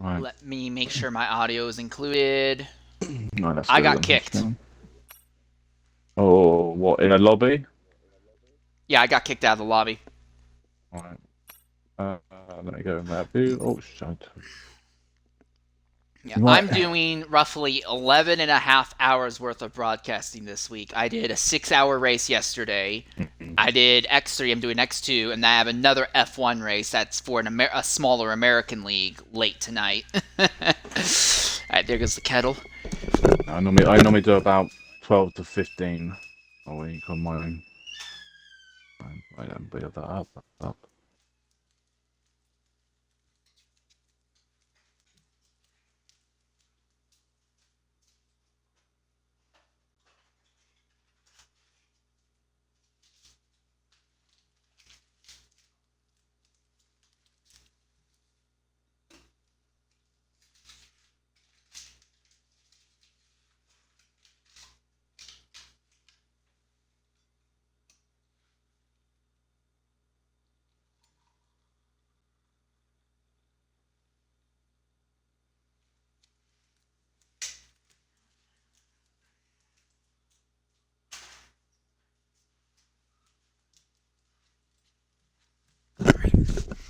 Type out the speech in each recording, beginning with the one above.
Right. Let me make sure my audio is included. Right, let's I go got then. Let's kicked. go. Oh, what, in a lobby? Yeah, I got kicked out of the lobby. Right. Let me go in that view. Oh, shit. Yeah, I'm Right. doing roughly 11 and a half hours worth of broadcasting this week. I did a 6 hour race yesterday. I did X3, I'm doing X2, and I have another F1 race that's for a smaller American league late tonight. Alright, there goes the kettle. I normally do about 12 to 15 a week on my own. I don't build that up.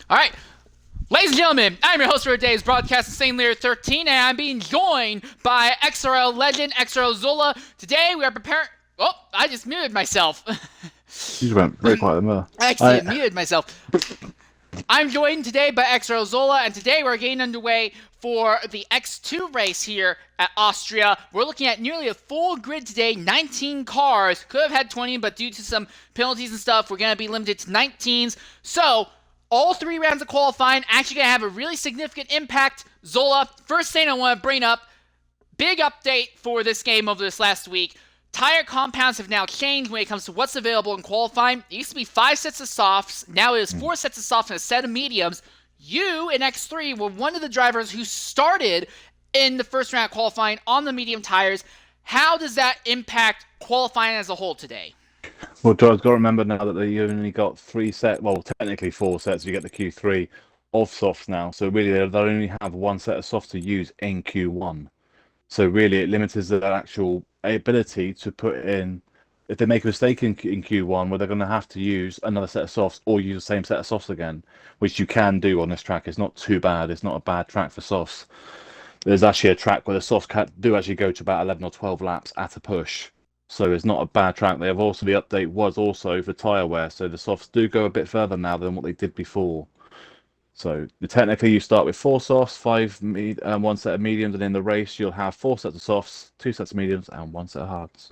Alright, ladies and gentlemen, I'm your host for today's broadcast, Insane Lear 13, and I'm being joined by XRL legend, XRL Zola. Today we are preparing. Oh, I just muted myself. You just went very quiet there. I actually muted myself. I'm joined today by XRL Zola, and today we're getting underway for the X2 race here at Austria. We're looking at nearly a full grid today, 19 cars. Could have had 20, but due to some penalties and stuff, we're going to be limited to 19s. So, all 3 rounds of qualifying actually going to have a really significant impact. Zola, first thing I want to bring up, big update for this game over this last week. Tire compounds have now changed when it comes to what's available in qualifying. It used to be 5 sets of softs. Now it is 4 sets of softs and a set of mediums. You in X3 were one of the drivers who started in the first round of qualifying on the medium tires. How does that impact qualifying as a whole today? Well, Joe's got to remember now that you only got 3 sets, well, technically 4 sets. You get the Q3 of softs now. So really, they'll only have 1 set of softs to use in Q1. So really, it limits their actual ability to put in. If they make a mistake in Q1, where they're going to have to use another set of softs or use the same set of softs again, which you can do on this track. It's not too bad. It's not a bad track for softs. There's actually a track where the softs do actually go to about 11 or 12 laps at a push. So it's not a bad track. They have also the update was also for tyre wear, so the softs do go a bit further now than what they did before. So technically, you start with 4 softs, 1 set of mediums, and in the race you'll have 4 sets of softs, 2 sets of mediums, and 1 set of hards.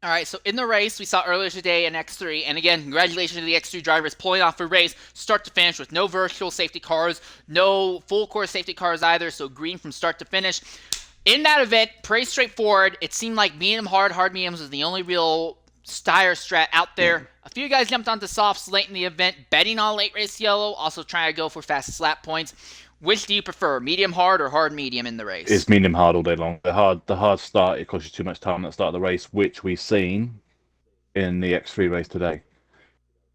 All right, so in the race we saw earlier today in X3, and again, congratulations to the X3 drivers pulling off a race start to finish with no virtual safety cars, no full course safety cars either, so green from start to finish. In that event, pretty straightforward. It seemed like medium hard mediums was the only real tire strat out there. A few guys jumped onto softs late in the event, betting on late race yellow, also trying to go for fastest lap points. Which do you prefer, medium hard or hard medium in the race? It's medium hard all day long. The hard start, it costs you too much time at the start of the race, which we've seen in the X3 race today.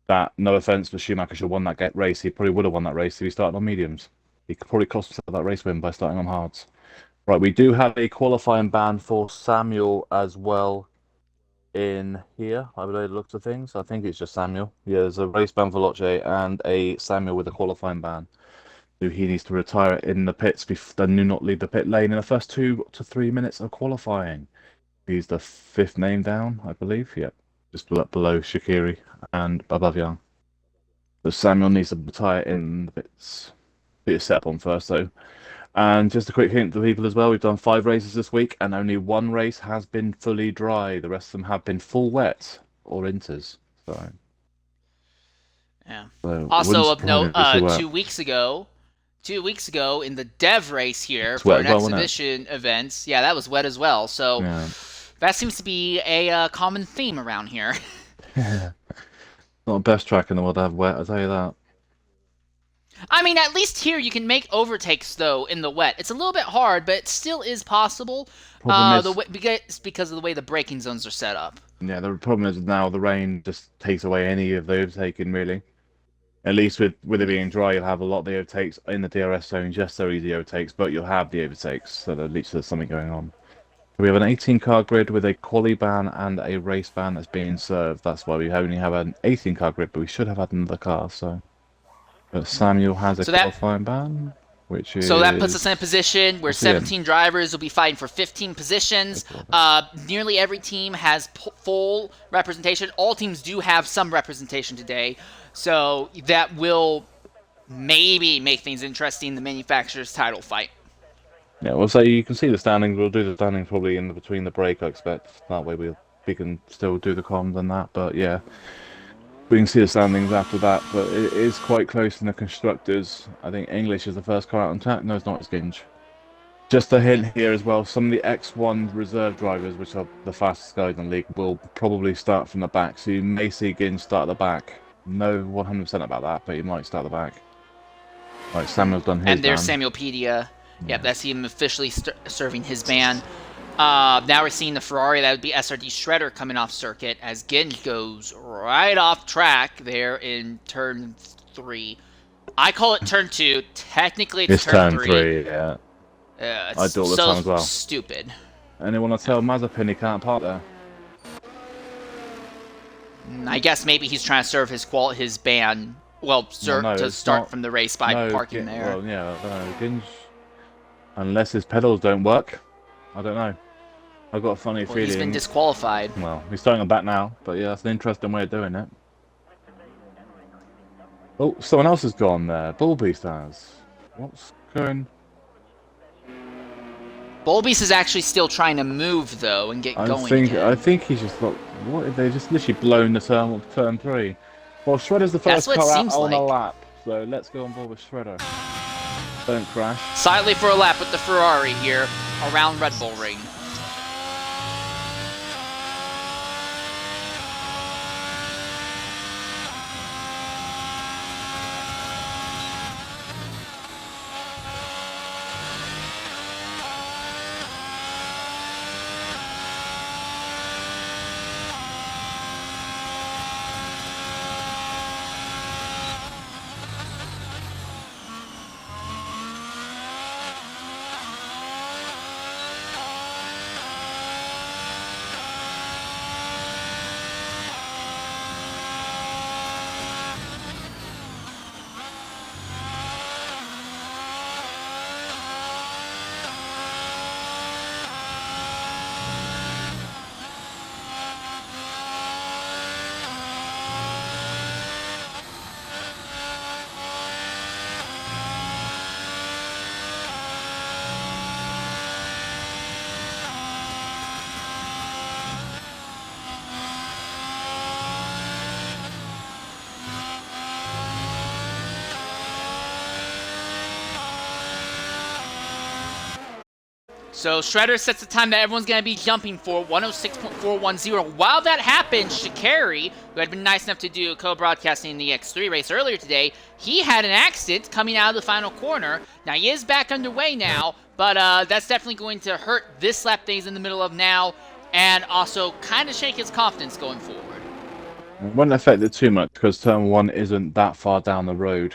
That, no offense for Schumacher, should have won that race. He probably would have won that race if he started on mediums. He could probably cost himself that race win by starting on hards. Right, we do have a qualifying ban for Samuel as well in here, I believe the looks of things. I think it's just Samuel. Yeah, there's a race ban for Loche and a Samuel with a qualifying ban. So he needs to retire in the pits and do not leave the pit lane in the first 2 to 3 minutes of qualifying. He's the 5th name down, I believe. Yep, just below Shaqiri and above Young. So Samuel needs to retire in the pits. Put your setup on first, though. And just a quick hint to people as well, we've done 5 races this week, and only 1 race has been fully dry. The rest of them have been full wet or inters. Yeah. So Also of note, wet. 2 weeks ago, in the dev race here It's for wet an as well, wasn't it? exhibition event, yeah, that was wet as well. So Yeah. that seems to be a common theme around here. Not the best track in the world to have wet, I'll tell you that. I mean, at least here you can make overtakes though in the wet. It's a little bit hard, but it still is possible. Problem is, Because of the way the braking zones are set up. yeah, the problem is now the rain just takes away any of the overtaking, really. At least with it being dry, you'll have a lot of the overtakes in the DRS zones. Yes, they're easy overtakes, but you'll have the overtakes, so at least there's something going on. We have an 18-car grid with a quali ban and a race ban that's being served. That's why we only have an 18-car grid, but we should have had another car. So, but Samuel has a So that qualifying ban, which So that puts us in a is position where what's the 17 drivers will be fighting for 15 positions. Nearly every team has full representation. All teams do have some representation today. So that will maybe make things interesting in the manufacturer's title fight. Yeah, well, so you can see the standings. We'll do the standings probably in between the break, I expect. That way we can still do the comms and that. But yeah, we can see the standings after that. But it is quite close in the constructors. I think English is the first car out on track. No, it's not. It's Ginge. Just a hint here as well. Some of the X1 reserve drivers, which are the fastest guys in the league, will probably start from the back. So you may see Ginge start at the back. No 100% about that, but he might start at the back. Like Samuel's done his. And there's ban. Samuelpedia. Yep, that's him officially serving his ban. Now we're seeing the Ferrari. That would be SRD Shredder coming off circuit as Ginge goes right off track there in turn 3. I call it turn 2. Technically, it's turn 3. Yeah. I do all the time as well. Stupid. Anyone want to tell Mazepin he can't park there? I guess maybe he's trying to serve his ban. Well, to start from the race by parking there. Well, yeah, I don't know. Ginge, unless his pedals don't work, I don't know. I've got a funny feeling. He's been disqualified. Well, he's starting on back now, but yeah, that's an interesting way of doing it. Oh, someone else has gone there. Bullbeast has. What's going? Bullbeast is actually still trying to move though and get going again. I think he's just like, what if they just literally blown the turn 3? Well, Shredder's the first car out on a lap, so let's go on board with Shredder. Don't crash. Slightly for a lap with the Ferrari here around Red Bull Ring. So Shredder sets the time that everyone's going to be jumping for, 106.410. While that happens, Shikari, who had been nice enough to do co-broadcasting in the X3 race earlier today, he had an accident coming out of the final corner. Now, he is back underway now, but that's definitely going to hurt this lap that he's in the middle of now, and also kind of shake his confidence going forward. It won't affect it too much, because turn 1 isn't that far down the road.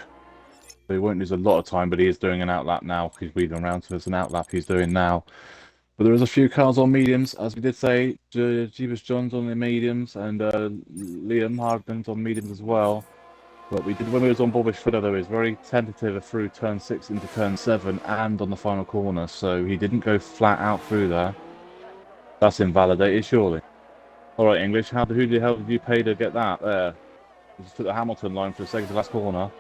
So he won't lose a lot of time, but he is doing an outlap now. He's weaving around, so it's an outlap he's doing now. But there is a few cars on mediums, as we did say. Jeebus John's on the mediums, and Liam Hardman's on mediums as well. But we did, when we was on board with Shredder, though, he was very tentative through turn 6 into turn 7 and on the final corner. So he didn't go flat out through there. That's invalidated, surely. All right, English, who the hell did you pay to get that there? You just took the Hamilton line for the second to last corner.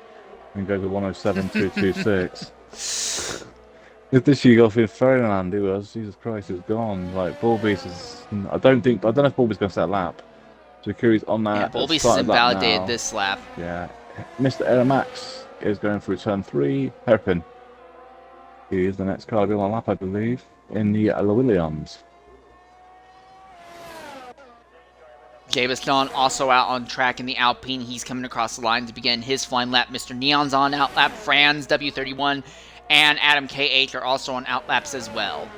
And go to 107.226. If this you got in Fairyland, it was Jesus Christ, it was gone. Like Bullbeast is, I don't know if Bullbeast's going to set a lap. So Kuri's on that. Yeah, Bullbeast is invalidated this lap. Yeah, Mr. Aeromax is going through turn 3. Hairpin. He is the next car to be on the lap, I believe, in the Williams. Javis Dawn also out on track in the Alpine. He's coming across the line to begin his flying lap. Mr. Neon's on outlap. Franz, W31, and Adam KH are also on outlaps as well.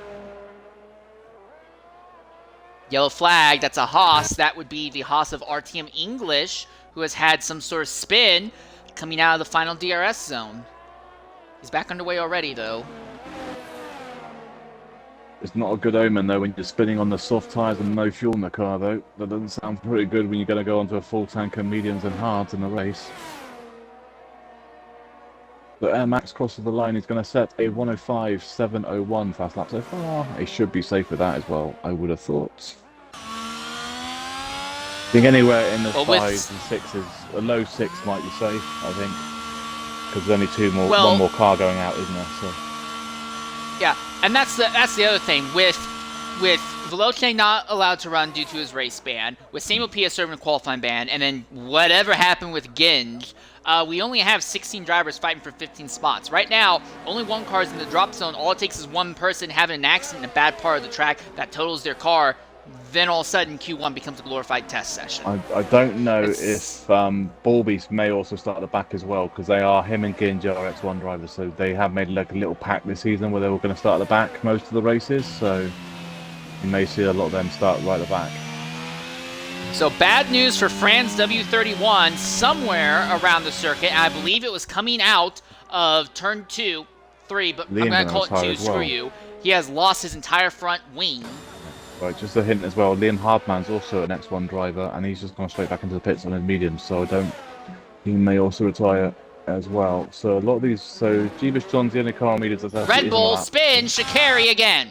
Yellow flag, that's a Haas. That would be the Haas of RTM English, who has had some sort of spin coming out of the final DRS zone. He's back underway already, though. It's not a good omen, though, when you're spinning on the soft tyres and no fuel in the car, though. That doesn't sound pretty good when you're going to go onto a full tank of mediums and hards in the race. But Air Max crosses the line. He's going to set a 105.701 fast lap so far. He should be safe with that as well, I would have thought. I think anywhere in the 5s and 6s, a low 6 might be safe, I think. Because there's only one more car going out, isn't there? So. Yeah, and that's the other thing. With Veloce not allowed to run due to his race ban, with Samuel Pia serving a qualifying ban, and then whatever happened with Ginge, we only have 16 drivers fighting for 15 spots. Right now, only one car is in the drop zone. All it takes is one person having an accident in a bad part of the track that totals their car. Then all of a sudden, Q1 becomes a glorified test session. I don't know if Balbies may also start at the back as well, because him and Ginge are X1 drivers, so they have made like a little pack this season where they were going to start at the back most of the races, so you may see a lot of them start right at the back. So bad news for Franz W31 somewhere around the circuit, and I believe it was coming out of turn 2, 3, but I'm going to call it 2, screw you. He has lost his entire front wing. Right, just a hint as well, Liam Hardman's also an X1 driver, and he's just gone straight back into the pits on his mediums, so he may also retire as well. So a lot of these, Jeebus John's the only car on mediums that's Red Bull spin, Shikari again.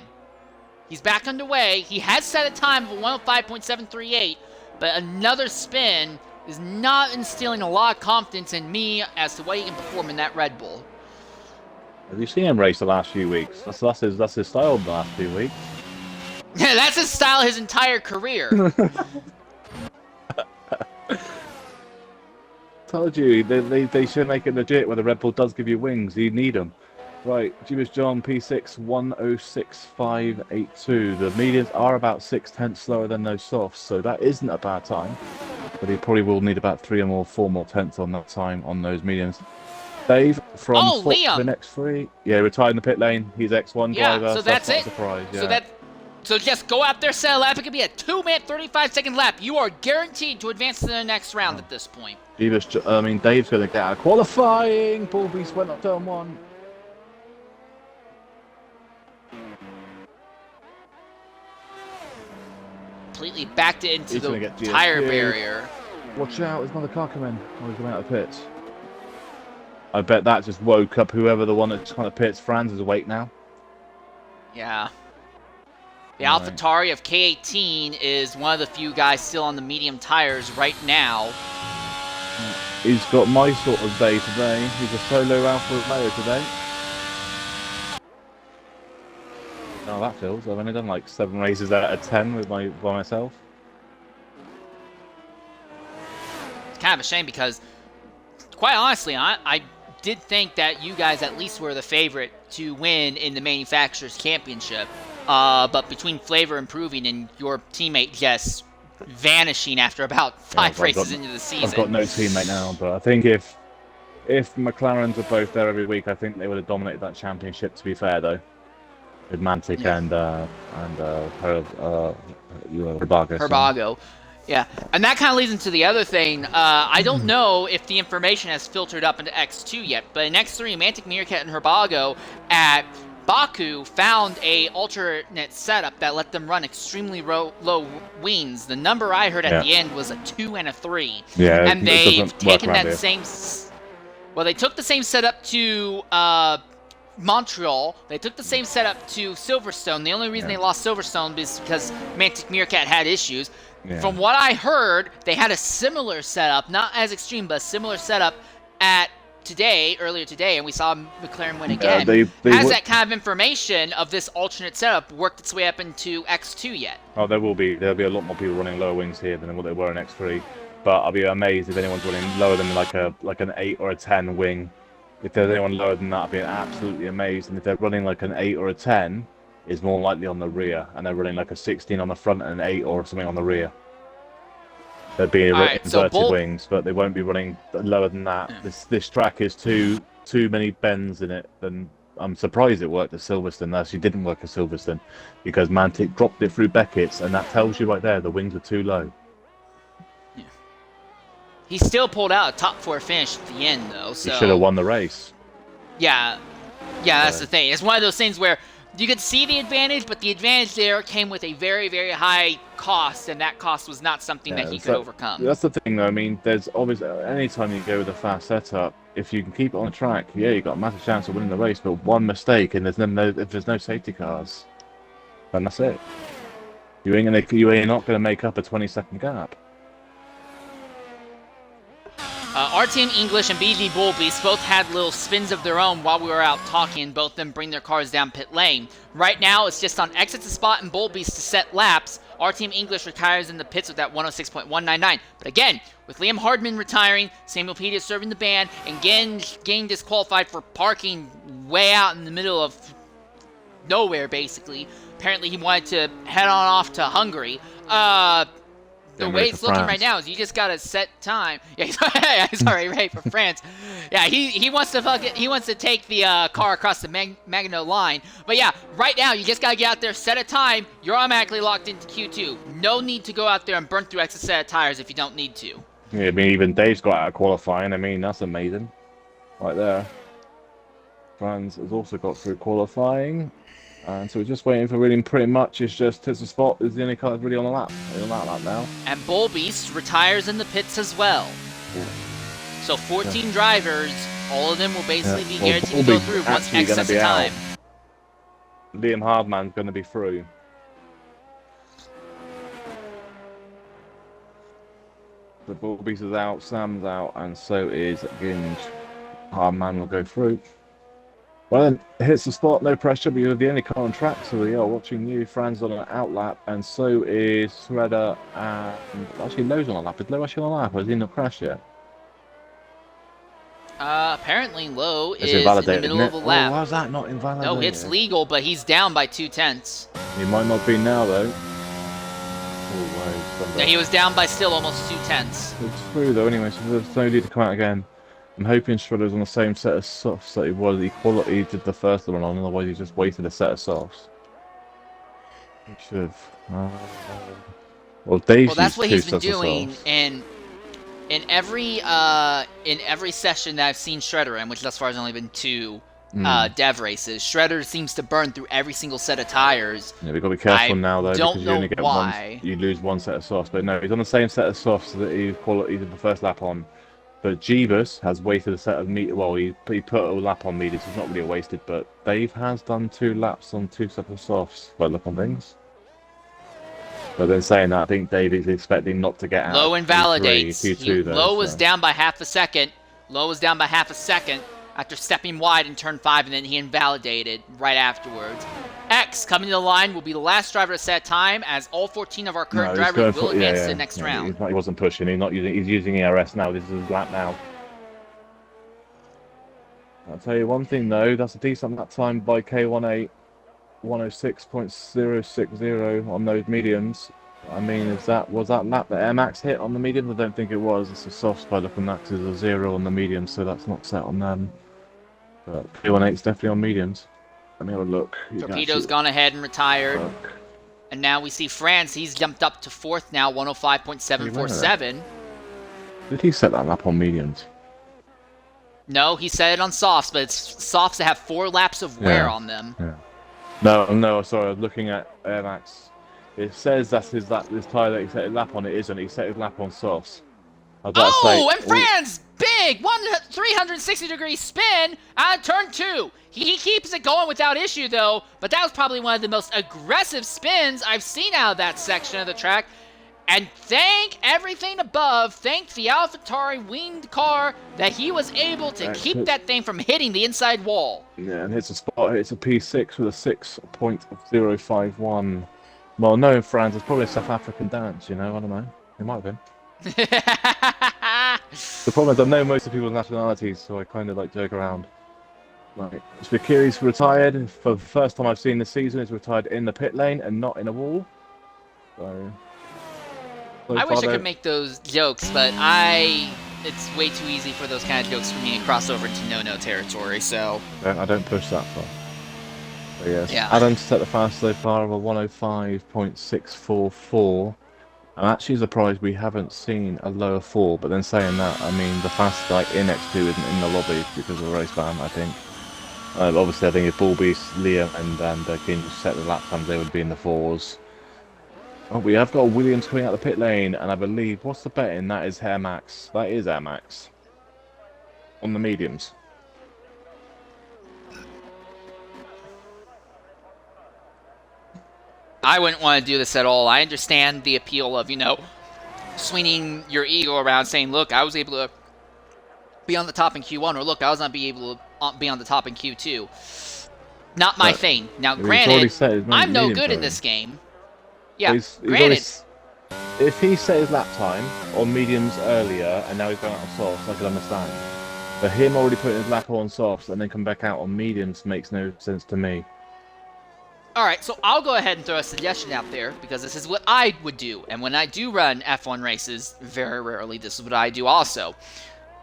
He's back underway. He has set a time of 105.738, but another spin is not instilling a lot of confidence in me as to what he can perform in that Red Bull. Have you seen him race the last few weeks? That's his style the last few weeks. Yeah, that's his style his entire career. Told you, they should make it legit where the Red Bull does give you wings. You need them. Right, Jeebus John P6 106.582. The mediums are about 6/10 slower than those softs, so that isn't a bad time. But he probably will need about 4 more tenths on that time on those mediums. Dave from Liam. the next 3. Yeah, retired in the pit lane. He's X1 driver. So that's it. Surprise, yeah. So just go out there, set a lap. It could be a 2-minute, 35-second lap. You are guaranteed to advance to the next round at this point. Dave's going to get out of qualifying. Paul Beast went up turn 1. Completely backed it into the tire barrier. Watch out, there's another car coming. He's coming out of the pits. I bet that just woke up whoever the one that's kind of pits. Franz is awake now. Yeah. The AlphaTauri of K18 is one of the few guys still on the medium tires right now. He's got my sort of day today. He's a solo Alfa Romeo today. Oh, that feels. I've only done like 7 races out of 10 by myself. It's kind of a shame because, quite honestly, I did think that you guys at least were the favorite to win in the Manufacturers' Championship. But between Flavor improving and your teammate just vanishing after about 5 races into the season. I've got no teammate now, but I think if McLarens were both there every week, I think they would have dominated that championship, to be fair, though. With Mantic and Herbago. Yeah, and that kind of leads into the other thing. I don't know if the information has filtered up into X2 yet, but in X3, Mantic, Meerkat, and Herbago at Baku found a alternate setup that let them run extremely low wings. The number I heard at the end was a 2 and a 3. Yeah, and they've taken that same. Well, they took the same setup to Montreal. They took the same setup to Silverstone. The only reason they lost Silverstone is because Mantic Meerkat had issues. Yeah. From what I heard, they had a similar setup, not as extreme, but a similar setup at earlier today, and we saw McLaren win again. Has that kind of information of this alternate setup worked its way up into X2 yet? Oh, there'll be a lot more people running lower wings here than what they were in X3. But I'll be amazed if anyone's running lower than like an 8 or a 10 wing. If there's anyone lower than that, I'd be absolutely amazed. And if they're running like an 8 or a 10, is more likely on the rear, and they're running like a 16 on the front and an 8 or something on the rear. They'd be inverted wings, but they won't be running lower than that. Yeah. This track is too many bends in it than I'm surprised it worked at Silverstone. Actually, didn't work at Silverstone because Mantic dropped it through Beckett's, and that tells you right there the wings were too low. Yeah. He still pulled out a top 4 finish at the end, though. So He should have won the race. Yeah, that's the thing. It's one of those things where you could see the advantage, but the advantage there came with a very, very high cost, and that cost was not something that he could overcome. That's the thing, though. I mean, there's obviously anytime you go with a fast setup, if you can keep it on track, yeah, you got a massive chance of winning the race. But one mistake, and if there's no safety cars, then that's it. You ain't not gonna make up a 20-second gap. RTM English and BG Bullbeast both had little spins of their own while we were out talking. Both of them bring their cars down pit lane. Right now, it's just on exit to spot and Bullbeast to set laps. RTM English retires in the pits with that 106.199. But again, with Liam Hardman retiring, Samuel Peters serving the ban, and getting disqualified for parking way out in the middle of nowhere, basically. Apparently, he wanted to head on off to Hungary. The way it's looking right now is you just gotta set time. Yeah, he's already ready for France. Yeah, he wants to take the car across the Maginot line. But yeah, right now you just gotta get out there, set a time. You're automatically locked into Q2. No need to go out there and burn through extra set of tires if you don't need to. Yeah, I mean even Dave's got out of qualifying. I mean that's amazing, right there. France has also got through qualifying. And so we're just waiting for really pretty much it's just Tits Spot is the only car that's really on the lap. On that lap now. And Bullbeast retires in the pits as well. Ooh. So 14 drivers, all of them will basically be guaranteed to go through once excess time. Liam Hardman's going to be through. The Bullbeast is out, Sam's out, and so is Ginge. Hardman will go through. Well, then it hits the spot, no pressure, but you're the only car on track, so we are watching you. Fran's on an outlap, and so is Shredder, and actually Lowe's on a lap. Is Lowe actually on a lap, or has he not crashed yet? Apparently Lowe is in the middle of a lap. Oh, why is that not invalidated? No, it's legal, but he's down by 2/10. He might not be now, though. Yeah, he was down by still almost 2/10. It's through, though, anyway, so there's no need to come out again. I'm hoping Shredder's on the same set of softs that he was. He did the first one on, otherwise he just wasted a set of softs. He should have. Well, that's what he's been doing in every session that I've seen Shredder in, which thus far has only been 2 dev races. Shredder seems to burn through every single set of tires. Yeah, we've got to be careful now though, because you only get you lose one set of softs. But no, he's on the same set of softs that he did the first lap on. But Jeebus has wasted a set of meters. Well, he put a lap on meters. It's not really wasted, but Dave has done 2 laps on 2 sets of softs. By look on things. But then saying that, I think Dave is expecting not to get out. Lowe invalidates. Lowe was down by half a second. Lowe was down by half a second after stepping wide in turn 5, and then he invalidated right afterwards. X coming to the line will be the last driver to set time, as all 14 of our current drivers will advance to the next round. He wasn't pushing. He's using ERS now. This is his lap now. I'll tell you one thing though. That's a decent lap time by K18, 106.060 on those mediums. I mean, was that lap that Air Max hit on the mediums? I don't think it was. It's a soft by looking at because there's a 0 on the mediums, so that's not set on them. But K18's definitely on mediums. Let me have a look. Torpedo's gone ahead and retired. And now we see France. He's jumped up to 4th now, 105.747. Did he set that lap on mediums? No, he set it on softs, but it's softs that have 4 laps of wear on them. Yeah. No, sorry, I was looking at Air Max. It says that's his tire that he set his lap on. It isn't. He set his lap on softs. And France, big 360-degree spin out of turn 2. He keeps it going without issue, though, but that was probably one of the most aggressive spins I've seen out of that section of the track. And thank everything above, thank the AlphaTauri winged car, that he was able to keep that thing from hitting the inside wall. Yeah, and hits a spot. It's a P6 with a 6.051. Well, no, France, it's probably a South African dance, you know, I don't know. It might have been. The problem is I know most of people's nationalities, so I kind of like joke around. Right, Spikiri's retired. For the first time I've seen this season, he's retired in the pit lane and not in a wall. So I wish I could make those jokes, but I it's way too easy for those kind of jokes for me to cross over into no territory. So I don't push that far. But yes, yeah. Adam set the fastest so far of a 105.644. I'm actually surprised we haven't seen a lower fall. But then saying that, I mean the fastest like in X2 isn't in the lobby because of the race ban. I think. Obviously, I think if Bullbeast, Liam, and King set the lap times, they would be in the fours. Oh, we have got Williams coming out the pit lane, and I believe what's the betting? That is Air Max. That is Air Max on the mediums. I wouldn't want to do this at all. I understand the appeal of, swinging your ego around saying, look, I was able to be on the top in Q1, or look, I was not be able to be on the top in Q2. Not my thing. Now, granted, I'm no good in this game. Yeah, granted. If he set his lap time on mediums earlier, and now he's going out on softs, I could understand. But him already putting his lap on softs and then come back out on mediums makes no sense to me. Alright, so I'll go ahead and throw a suggestion out there, because this is what I would do. And when I do run F1 races, very rarely, this is what I do also.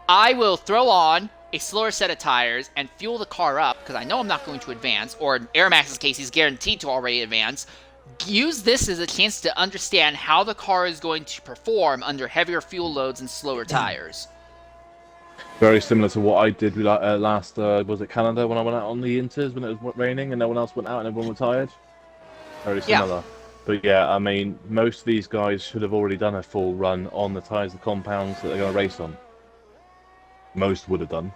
I will throw on a slower set of tires and fuel the car up, because I know I'm not going to advance, or in Air Max's case, he's guaranteed to already advance. Use this as a chance to understand how the car is going to perform under heavier fuel loads and slower tires. Very similar to what I did last, was it Canada, when I went out on the Inters when it was raining and no one else went out and everyone was tired? Very similar. Yeah. But yeah, I mean, most of these guys should have already done a full run on the tyres, the compounds that they're going to race on. Most would have done.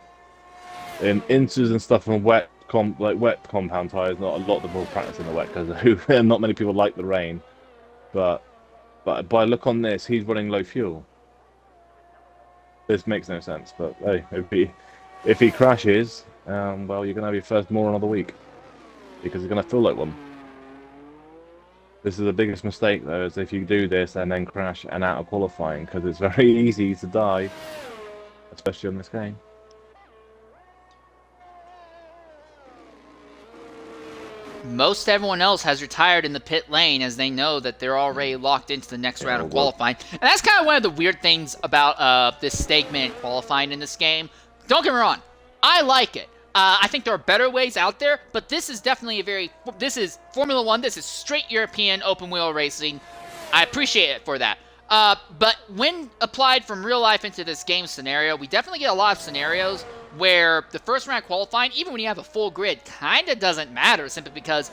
In Inters and stuff on wet compound tyres, not a lot of them will practice in the wet because not many people like the rain. But by look on this, he's running low fuel. This makes no sense, but hey, if he crashes, well, you're gonna have your first moron of the week because he's gonna feel like one. This is the biggest mistake, though, is if you do this and then crash and out of qualifying, because it's very easy to die, especially on this game. Most everyone else has retired in the pit lane as they know that they're already locked into the next round of qualifying. And that's kind of one of the weird things about this stake-minute qualifying in this game. Don't get me wrong, I like it. I think there are better ways out there, but this is definitely this is Formula 1, this is straight European open-wheel racing. I appreciate it for that. But when applied from real life into this game scenario, we definitely get a lot of scenarios where the first round qualifying, even when you have a full grid, kind of doesn't matter simply because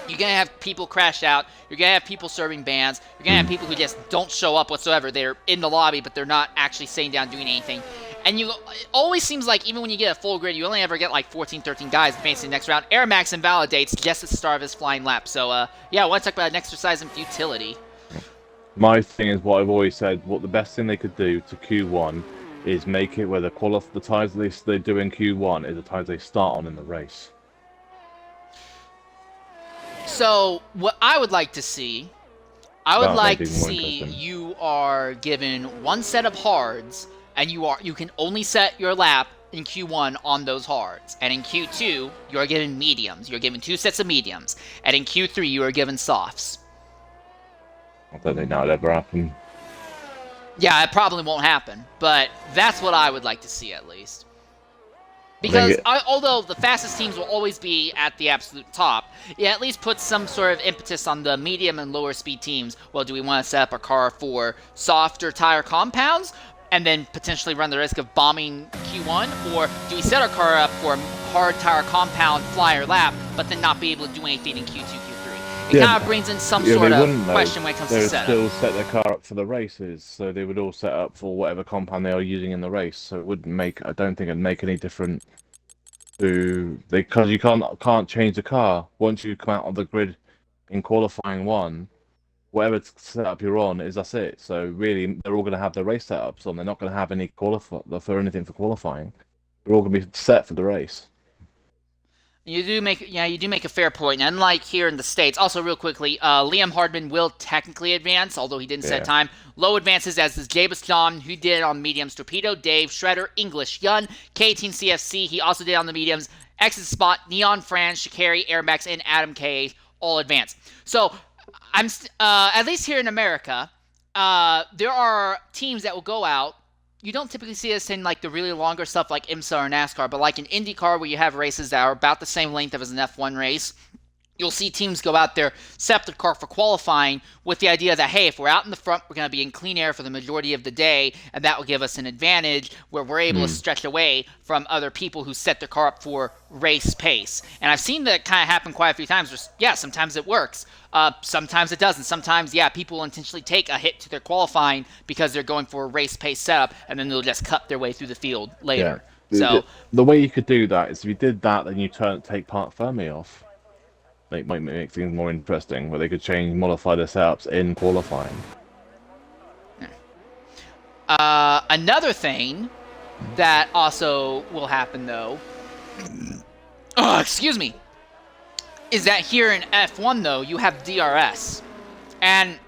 you're going to have people crash out, you're going to have people serving bans, you're going to have people who just don't show up whatsoever. They're in the lobby, but they're not actually sitting down doing anything. And it always seems like even when you get a full grid, you only ever get like 14, 13 guys advancing the next round. Air Max invalidates just at the start of his flying lap. So, yeah, I want to talk about an exercise in futility. My thing is what I've always said, what the best thing they could do to Q1 is make it where the tyres they do in Q1 is the tyres they start on in the race. So, what I would like to see, you are given one set of hards, and you can only set your lap in Q1 on those hards. And in Q2, you are given mediums. You're given 2 sets of mediums. And in Q3, you are given softs. I don't think that would ever happen. Yeah, it probably won't happen, but that's what I would like to see at least. Because although the fastest teams will always be at the absolute top, it at least puts some sort of impetus on the medium and lower speed teams. Well, do we want to set up our car for softer tire compounds and then potentially run the risk of bombing Q1? Or do we set our car up for a hard tire compound flyer lap, but then not be able to do anything in Q2, Q3? It kind of brings in some sort of question when it comes to setup. They would still set their car up for the races, so they would all set up for whatever compound they are using in the race. So it wouldn't make, I don't think it'd make any difference because you can't change the car once you come out of the grid in qualifying one. Whatever setup you're on that's it. So really, they're all going to have their race setups on. They're not going to have any anything for qualifying. They're all going to be set for the race. You do make a fair point. And unlike here in the States, also real quickly, Liam Hardman will technically advance, although he didn't set time. Low advances as is Jabus John, who did it on mediums. Torpedo, Dave, Shredder, English, Yun, K18 CFC, he also did it on the mediums. Exit Spot, Neon, Fran, Shikari, Air Max, and Adam K all advance. So, at least here in America, there are teams that will go out you don't typically see this in like the really longer stuff like IMSA or NASCAR, but like in IndyCar where you have races that are about the same length as an F1 race, you'll see teams go out there, set up their car for qualifying with the idea that, hey, if we're out in the front, we're going to be in clean air for the majority of the day, and that will give us an advantage where we're able to Hmm. stretch away from other people who set their car up for race pace. And I've seen that kind of happen quite a few times. Where, yeah, sometimes it works. Sometimes it doesn't. Sometimes, yeah, people will intentionally take a hit to their qualifying because they're going for a race pace setup, and then they'll just cut their way through the field Yeah. later. The, So, the, the way you could do that is if you did that, then you take Park Fermi off. It might make things more interesting, where they could modify the setups in qualifying. another thing that also will happen, though, oh, excuse me, is that here in F1, though, you have DRS. And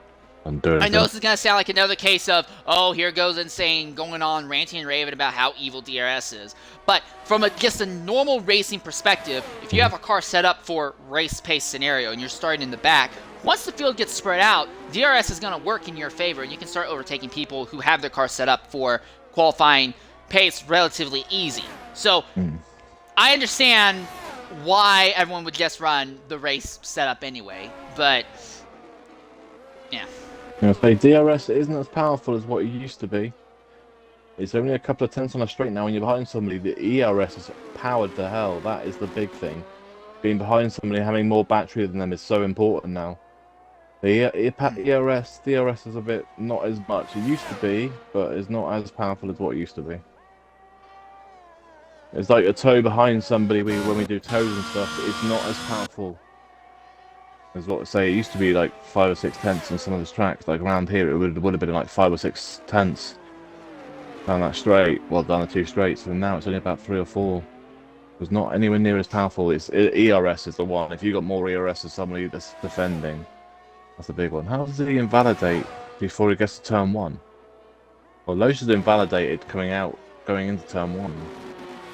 I know this is going to sound like another case of, oh, here goes Insane going on ranting and raving about how evil DRS is. But from just a normal racing perspective, if you have a car set up for race pace scenario and you're starting in the back, once the field gets spread out, DRS is going to work in your favor and you can start overtaking people who have their car set up for qualifying pace relatively easy. So I understand why everyone would just run the race setup anyway, but yeah. Say DRS isn't as powerful as what it used to be. It's only a couple of tenths on a straight now when you're behind somebody. The ERS is powered to hell. That is the big thing. Being behind somebody, having more battery than them is so important now. The ERS, DRS is a bit not as much. It used to be, but it's not as powerful as what it used to be. It's like a toe behind somebody when we do toes and stuff. It's not as powerful as what I say. It used to be like 5 or 6 tenths on some of the tracks. Like around here, it would have been like 5 or 6 tenths down that straight. Well, down the 2 straights, and now it's only about 3 or 4. It's not anywhere near as powerful. ERS is the one. If you got more ERS as somebody that's defending, that's the big one. How does he invalidate before he gets to turn 1? Well, Loesch is invalidated going into turn 1.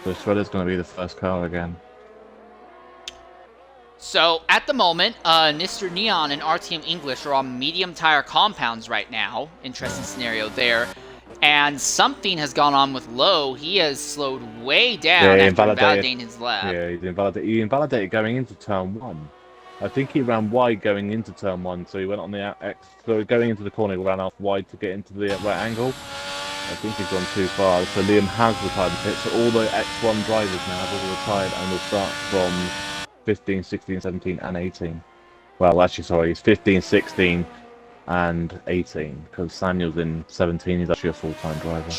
So Shredder's going to be the first car again. So, at the moment, Mr. Neon and RTM English are on medium tire compounds right now. Interesting scenario there. And something has gone on with Lowe. He has slowed way down after invalidating his lap. Yeah, he invalidated going into turn 1. I think he ran wide going into turn 1, so he went on the X. So going into the corner, he ran off wide to get into the right angle. I think he's gone too far. So Liam has retired the pit. So all the X1 drivers now have all retired and will start from 15, 16, 17, and 18. Well, actually, sorry, it's 15, 16, and 18, because Samuel's in 17. He's actually a full-time driver.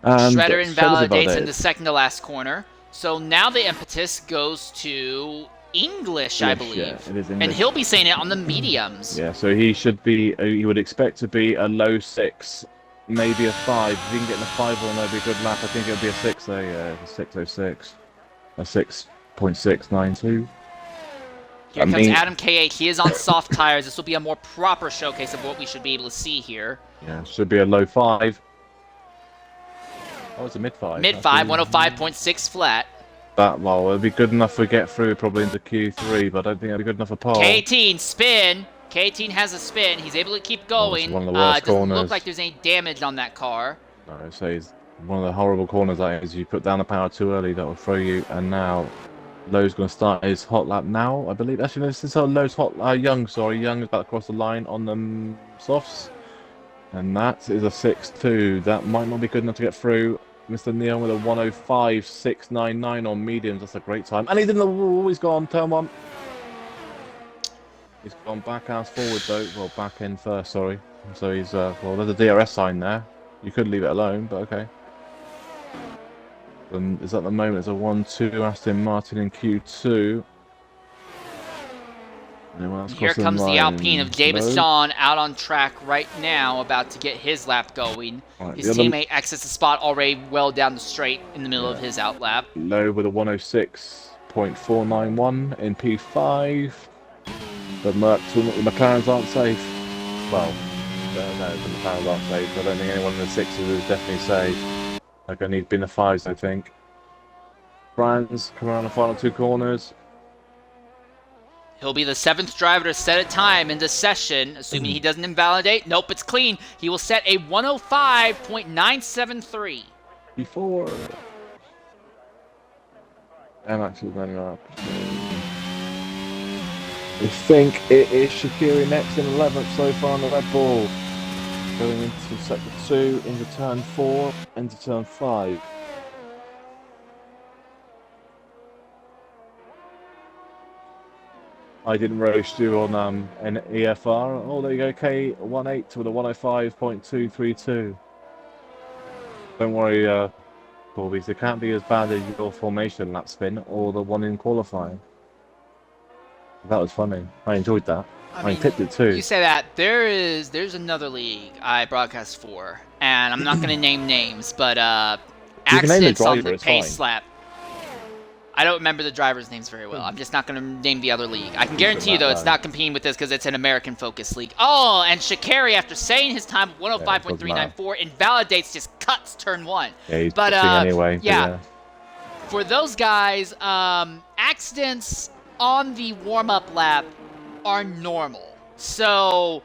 Shredder invalidates in the second to last corner. So now the impetus goes to English, I believe. Yeah, it is English. And he'll be saying it on the mediums. Yeah, so he should be, he would expect to be a low 6, maybe a 5. If he can get in a 5 or no, be a good lap. I think it'll be a 6 there, yeah, a 606. A 6.692. Here comes Adam K8. He is on soft tires. This will be a more proper showcase of what we should be able to see here. Yeah, should be a low 5. Oh, it's a mid 5. Mid 5, 105.6 flat. Well, it'll be good enough to get through probably into Q3, but I don't think it'll be good enough for pole. K18 spin. K18 has a spin. He's able to keep going. One of the worst doesn't corners. look like there's any damage on that car. No, so it's one of the horrible corners that is you put down the power too early, that will throw you. And now Lowe's going to start his hot lap now, I believe. Actually, this is Lowe's Young is about to cross the line on the softs. And that is a 6.2. That might not be good enough to get through. Mr. Neon with a 105.699 on mediums. That's a great time. And he didn't. Oh, he's gone. Turn 1. He's gone back ass forward though. Well, back end first. Sorry. So he's well. There's a DRS sign there. You could leave it alone, but okay. Is at the moment it's a 1-2 Aston Martin in Q2. Here comes the Alpine of Davis Shawn out on track right now, about to get his lap going. Right, his teammate exits the spot already well down the straight in the middle of his out lap. Low with a 106.491 in P5. But the McLarens aren't safe. Well, no, the McLarens aren't safe. I don't think anyone in the 6s is definitely safe. Like I need to be in the 5s, I think. Brands come around the final 2 corners. He'll be the 7th driver to set a time in this session, assuming he doesn't invalidate. Nope, it's clean. He will set a 105.973. Before. I'm actually running up. I think it is Shaqiri next in 11th so far on the Red Bull. Going into sector 2, into turn 4, into turn 5. I didn't roast you on an EFR. Oh, there you go, K18 with a 105.232. Don't worry, Corbies, it can't be as bad as your formation lap spin or the one in qualifying. That was funny. I enjoyed that. I mean, tipped it too. You say that. There's another league I broadcast for, and I'm not going to name names, but accidents on the pace lap. I don't remember the drivers' names very well. I'm just not going to name the other league. I can guarantee you, though, it's not competing with this because it's an American-focused league. Oh, and Shaqiri, after saying his time of 105.394, invalidates, just cuts turn 1. Yeah, he's anyway. Yeah. For those guys, accidents on the warm-up lap are normal. So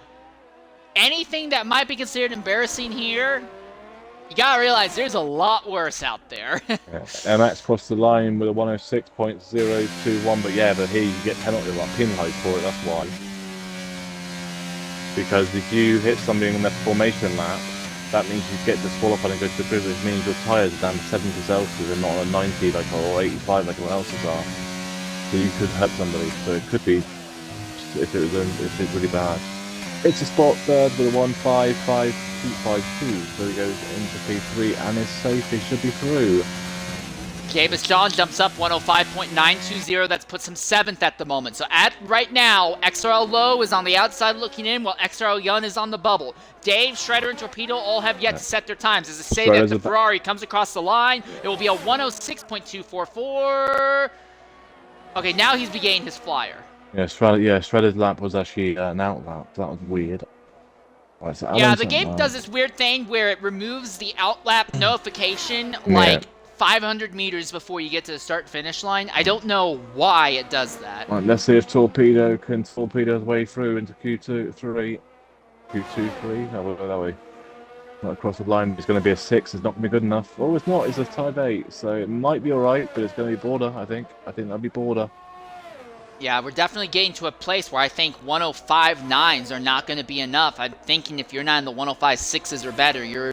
anything that might be considered embarrassing here, you gotta realize there's a lot worse out there. MX crossed the line with a 106.021, but here you get penalty penalised for it, that's why. Because if you hit somebody in the formation lap, that means you get disqualified and go to the grid, which means your tyres are down to 70 Celsius and not on 90 or 85 like everyone else's are. So you could hurt somebody, so it could be if it's really bad. It's a spot third with a 155.252, so he goes into P3 and is safe. He should be through. James John jumps up 105.920. That puts him 7th at the moment. So right now, XRL Low is on the outside looking in, while XRL Yun is on the bubble. Dave, Shredder, and Torpedo all have yet to set their times. As I say that the Ferrari comes across the line, it will be a 106.244. Okay, now he's beginning his flyer. Yeah, Shredder's lap was actually an out lap. That was weird. Right, so the game does this weird thing where it removes the out lap notification 500 meters before you get to the start-finish line. I don't know why it does that. Right, let's see if Torpedo can torpedo his way through into Q2-3. No, that way. Not across the line. It's going to be a 6. It's not going to be good enough. Oh, it's not. It's a type 8. So it might be alright, but it's going to be border, I think. I think that'll be border. Yeah, we're definitely getting to a place where I think 105.9s are not going to be enough. I'm thinking if you're not in the 105.6s or better, you're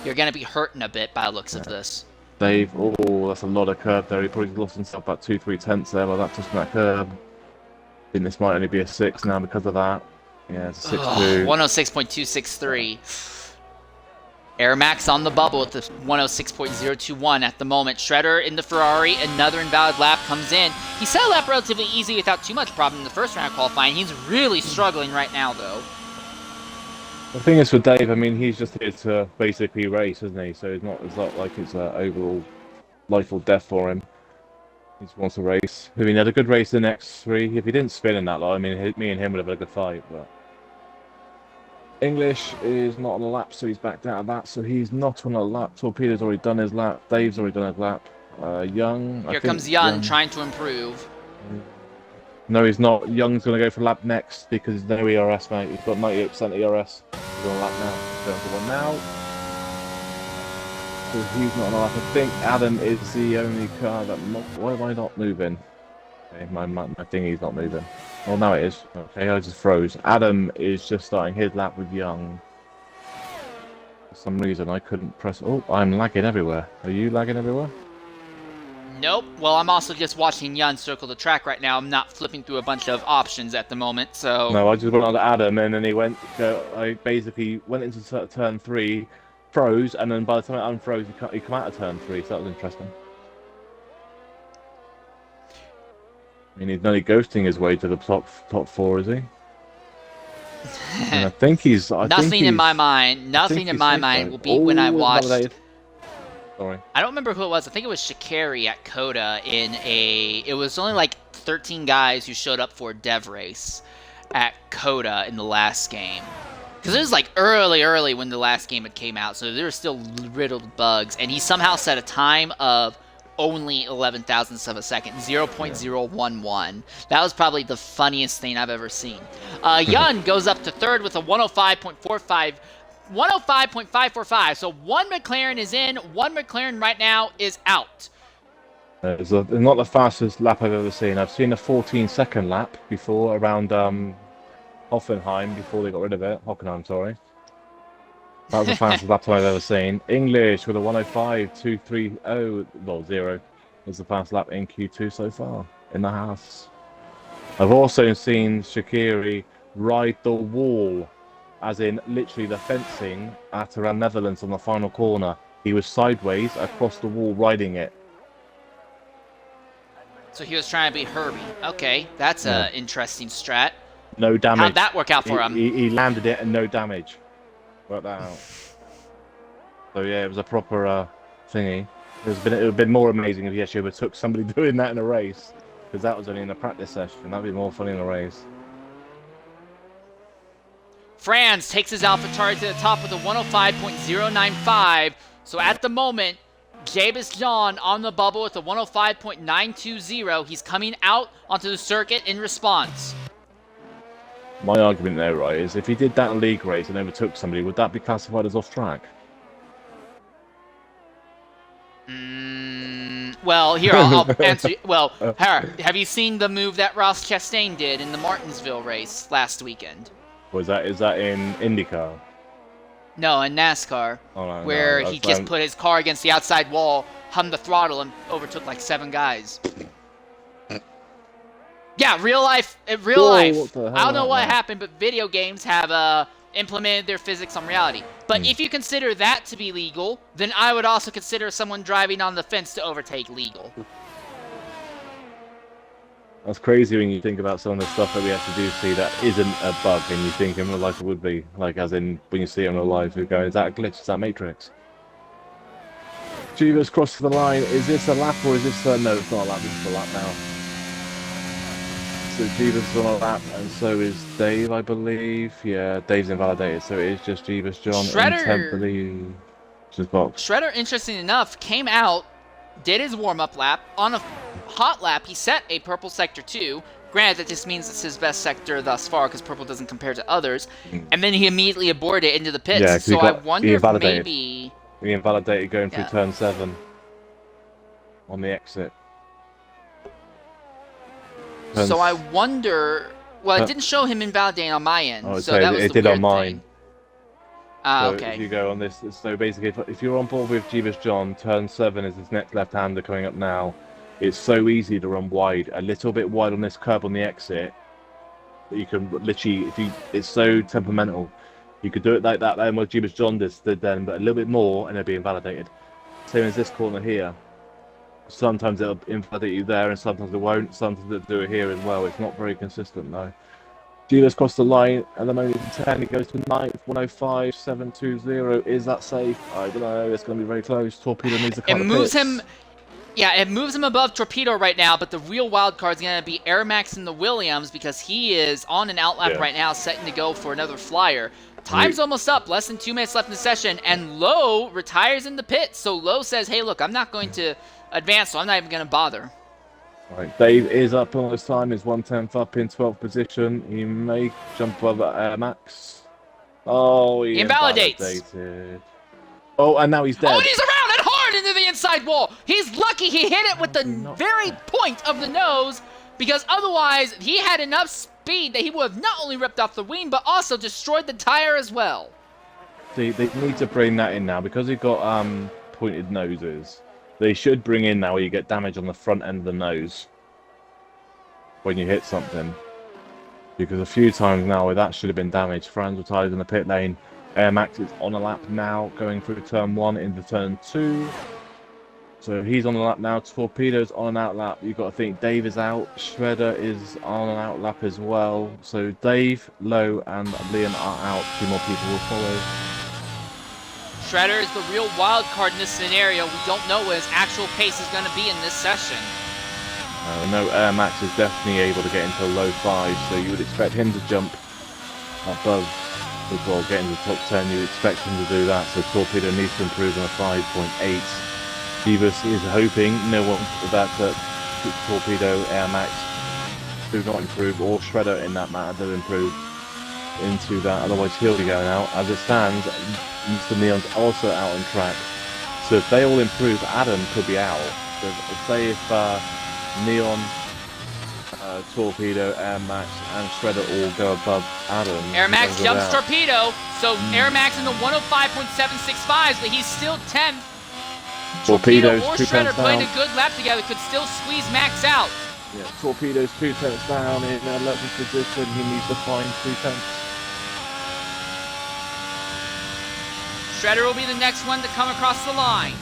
going to be hurting a bit by the looks of this. Dave, oh, that's a lot of curb there. He probably lost himself about 2-3 tenths there by that touching that curb. I think this might only be a 6 now because of that. Yeah, it's a 6-2. 106.263. Air Max on the bubble with the 106.021 at the moment. Shredder in the Ferrari, another invalid lap comes in. He set a lap relatively easy without too much problem in the first round of qualifying. He's really struggling right now, though. The thing is for Dave, I mean, he's just here to basically race, isn't he? So it's not like it's overall life or death for him. He just wants to race. I mean, he had a good race in X3. If he didn't spin in that lot, I mean, me and him would have had a good fight, but... English is not on a lap, so he's backed out of that. So he's not on a lap. Torpedo's already done his lap. Dave's already done his lap. Young. Here comes Young trying to improve. No, he's not. Young's going to go for lap next because there's no ERS, mate. He's got 98% ERS. He's on a lap now. He's going for one now. So he's not on a lap. I think Adam is the only car that... Why am I not moving? Okay, my thingy's not moving. Well, now it is. Okay, I just froze. Adam is just starting his lap with Young. For some reason, I couldn't press... Oh, I'm lagging everywhere. Are you lagging everywhere? Nope. Well, I'm also just watching Young circle the track right now. I'm not flipping through a bunch of options at the moment, so... No, I just went on to Adam, and then he went... I basically went into turn 3, froze, and then by the time I unfroze, he come out of turn 3, so that was interesting. I mean, he's nearly ghosting his way to the top 4, is he? And I think he's... Nothing in my mind will be when I watched... Sorry. I don't remember who it was. I think it was Shaqiri at Coda in a... It was only like 13 guys who showed up for a dev race at Coda in the last game. Because it was like early when the last game had came out, so there were still riddled bugs. And he somehow set a time of only 11 thousandths of a second, 0.011. That was probably the funniest thing I've ever seen. Yun goes up to third with a 105.45. 105.545. So one McLaren is in, one McLaren right now is out. It's not the fastest lap I've ever seen. I've seen a 14-second lap before around Hoffenheim before they got rid of it. Hockenheim, sorry. That was the fastest lap time I've ever seen. English with a 105.230, well, 0 is the fastest lap in Q2 so far in the house. I've also seen Shaqiri ride the wall, as in literally the fencing at around Netherlands on the final corner. He was sideways across the wall riding it. So he was trying to beat Herbie. Okay, that's an interesting strat. No damage. How'd that work out for him? He landed it and no damage. Work that out. So yeah, it was a proper thingy. It would have been more amazing if he actually took somebody doing that in a race, because that was only in a practice session. That'd be more funny in a race. Franz takes his AlphaTauri to the top with a 105.095. So at the moment, Jabez John on the bubble with a 105.920. He's coming out onto the circuit in response. My argument there, right, is if he did that in a league race and overtook somebody, would that be classified as off track? Well, here, I'll answer. Well, have you seen the move that Ross Chastain did in the Martinsville race last weekend? Is that in IndyCar? No, in NASCAR, where he just put his car against the outside wall, hummed the throttle, and overtook like 7 guys. Yeah, real life. I don't know what happened, but video games have implemented their physics on reality. But if you consider that to be legal, then I would also consider someone driving on the fence to overtake legal. That's crazy when you think about some of the stuff that we actually do see that isn't a bug, and you think in real life it would be. Like, as in, when you see it in real life, you're going, is that a glitch? Is that Matrix? Jeeves crossed the line. Is this a lap or is this a... No, it's not a lap. This is a lap now. So Jeeves is on a lap, and so is Dave, I believe. Yeah, Dave's invalidated, so it is just Jeeves John in 10th, I believe. Just box. Shredder, interesting enough, came out, did his warm-up lap. On a hot lap, he set a purple sector 2. Granted, that just means it's his best sector thus far, because purple doesn't compare to others. And then he immediately aborted into the pits. Yeah, so I wonder if maybe... He invalidated going through turn 7 on the exit. So I wonder... Well, it didn't show him invalidating on my end, so that was it did on mine. Ah, so okay. If you go on this, so basically, if you're on board with Jeeves John, turn 7 is his next left-hander coming up now. It's so easy to run wide, a little bit wide on this curb on the exit. That you can literally, it's so temperamental. You could do it like that then what Jeeves John did then, but a little bit more and it'll be invalidated. Same as this corner here. Sometimes it'll invalidate you there and sometimes it won't. Sometimes it'll do it here as well. It's not very consistent though. Jeeves crossed the line at the moment in 10. It goes to 9th, 105.720. Is that safe? I don't know. It's going to be very close. Torpedo needs to cut the pits. It moves him above Torpedo right now, but the real wild card is going to be Air Max in the Williams because he is on an outlap right now, setting to go for another flyer. Time's almost up, less than 2 minutes left in the session, and Lowe retires in the pits. So Lowe says, hey, look, I'm not going to advance, so I'm not even going to bother. All right, Dave is up on his time. He's 1/10 up in 12th position. He may jump above Air Max. Oh, he invalidated. Oh, and now he's dead. Oh, and he's around and hard into the inside wall. He's lucky he hit it with the very point of the nose, because otherwise he had enough speed that he would have not only ripped off the wing, but also destroyed the tire as well. See, they need to bring that in now, because they've got pointed noses. They should bring in now where you get damage on the front end of the nose when you hit something. Because a few times now where that should have been damaged. Franz retired in the pit lane. Air Max is on a lap now, going through turn 1 into turn 2. So he's on a lap now. Torpedo's on an out lap. You've got to think Dave is out. Shredder is on an out lap as well. So Dave, Lowe, and Liam are out. 2 more people will follow. Shredder is the real wild card in this scenario. We don't know what his actual pace is going to be in this session. No, Air Max is definitely able to get into low 5, so you would expect him to jump above as well, get into the top 10. You would expect him to do that, so Torpedo needs to improve on a 5.8 Divas is hoping no one that Torpedo, Air Max do not improve, or Shredder in that matter do improve into that. Otherwise, he'll be going out. As it stands, Mr. Neon's also out on track. So if they all improve, Adam could be out. So say if Neon, Torpedo, Air Max, and Shredder all go above Adam. Air Max jumps Torpedo, so Air Max in the 105.765s, but he's still 10th. Torpedo or Shredder playing a good lap together could still squeeze Max out. Yeah, Torpedo's 2 tenths down in 11th position. He needs to find 2 tenths. Shredder will be the next one to come across the line.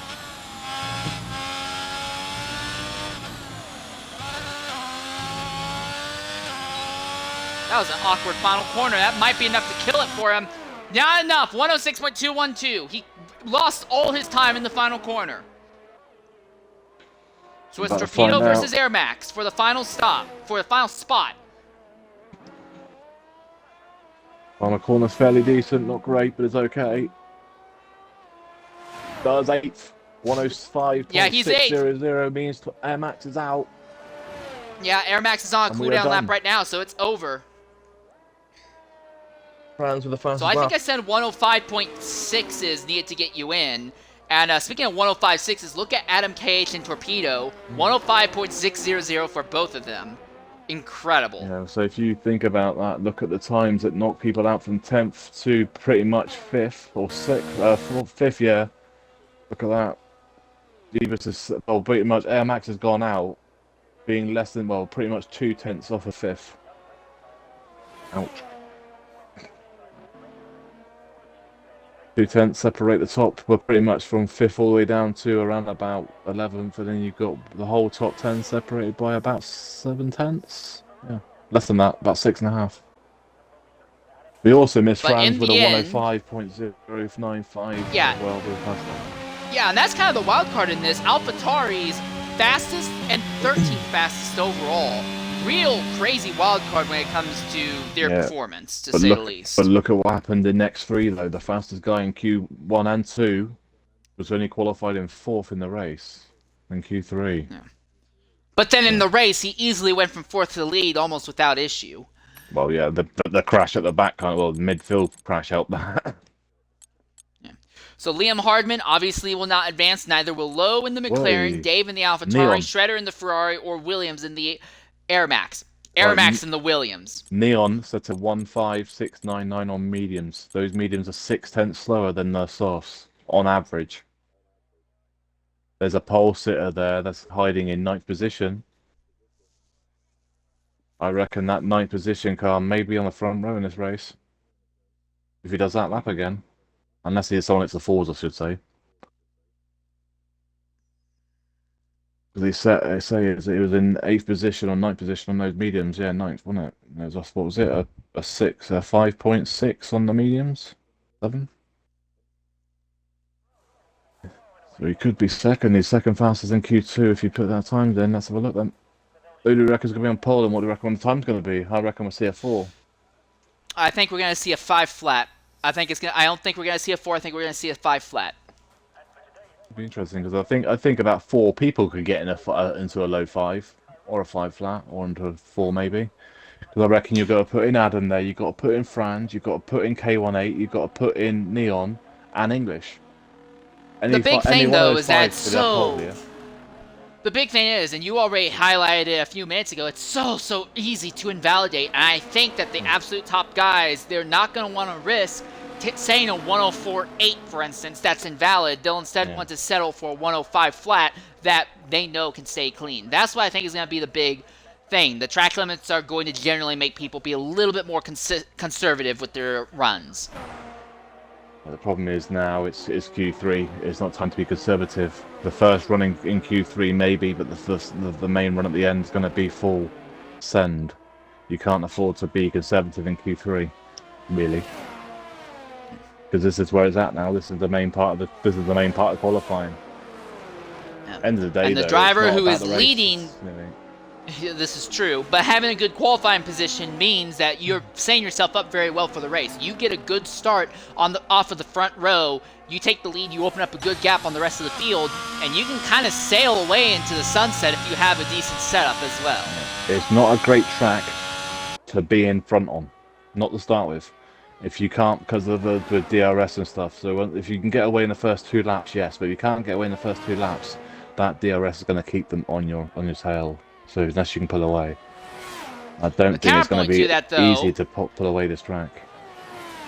That was an awkward final corner. That might be enough to kill it for him. Not enough. 106.212. He lost all his time in the final corner. So it's Torpedo versus Air Max for the final stop, for the final spot. Final corner's fairly decent, not great, but it's okay. Does 8th. 105.600 yeah, he's 8th. Means Air Max is out. Yeah, Air Max is on a cooldown lap right now, so it's over. Friends with the fastest so I think I said 105.6 is needed to get you in. And speaking of 105.6s, look at Adam KH and Torpedo. 105.600 for both of them. Incredible. Yeah, so if you think about that, look at the times that knock people out from 10th to pretty much 5th or 6th, 5th, yeah. Look at that. Divas is, well, pretty much Air Max has gone out, being less than, well, pretty much 2 tenths off of 5th. Ouch. 2 tenths separate the top. We're pretty much from 5th all the way down to around about 11th, and then you've got the whole top 10 separated by about 7 tenths. Yeah, less than that, about 6.5. We also missed Franz with a 105.095. Yeah. Well, yeah, and that's kind of the wild card in this. AlphaTauri's fastest and 13th fastest overall. Real crazy wild card when it comes to their performance, to say the least. But look at what happened in X3 though. The fastest guy in Q1 and 2 was only qualified in 4th in the race in Q3. Yeah. But then in the race, he easily went from 4th to the lead almost without issue. Well, yeah, the crash at the back, kind of, well, the midfield crash helped that. Yeah. So Liam Hardman obviously will not advance. Neither will Lowe in the McLaren, Dave in the AlphaTauri, Shredder in the Ferrari, or Williams in the Air Max. Air Max in the Williams. Neon set to 15699 on mediums. Those mediums are 6 tenths slower than the softs on average. There's a pole sitter there that's hiding in 9th position. I reckon that 9th position car may be on the front row in this race. If he does that lap again. Unless he someone hits the fours, I should say. Because he say it was in 8th position or 9th position on those mediums. Yeah, 9th, wasn't it? It was, what was it? A 5.6 on the mediums? 7? So he could be second. He's second fastest in Q2 if you put that time then. Let's have a look then. Who do you reckon is going to be on pole and what do you reckon the time's going to be? I reckon we'll see a 4. I think we're going to see a 5 flat. I don't think we're going to see a 4. I think we're going to see a 5 flat. It'd be interesting because I think about 4 people could get in into a low 5 or a 5 flat or into a 4 maybe. Because I reckon you've got to put in Adam there, you've got to put in Franz, you've got to put in K18, you've got to put in Neon and English. The big thing though is that the big thing is, and you already highlighted it a few minutes ago, it's so easy to invalidate. And I think that the absolute top guys, they're not going to want to risk saying a 104.8, for instance, that's invalid. They'll instead want to settle for a 105 flat that they know can stay clean. That's what I think is going to be the big thing. The track limits are going to generally make people be a little bit more conservative with their runs. The problem is now it's Q3. It's not time to be conservative. The first run in Q3 maybe, but the main run at the end is going to be full send. You can't afford to be conservative in Q3, really, because this is where it's at now. This is the main part of qualifying. Yeah. End of the day, and the driver who is leading. This is true, but having a good qualifying position means that you're setting yourself up very well for the race. You get a good start off of the front row, you take the lead, you open up a good gap on the rest of the field, and you can kind of sail away into the sunset if you have a decent setup as well. It's not a great track to be in front on, not to start with. If you can't, because of the DRS and stuff. So if you can get away in the first 2 laps, yes. But if you can't get away in the first 2 laps, that DRS is going to keep them on your tail. So unless you can pull away, I don't think it's going to be easy to pull away this track.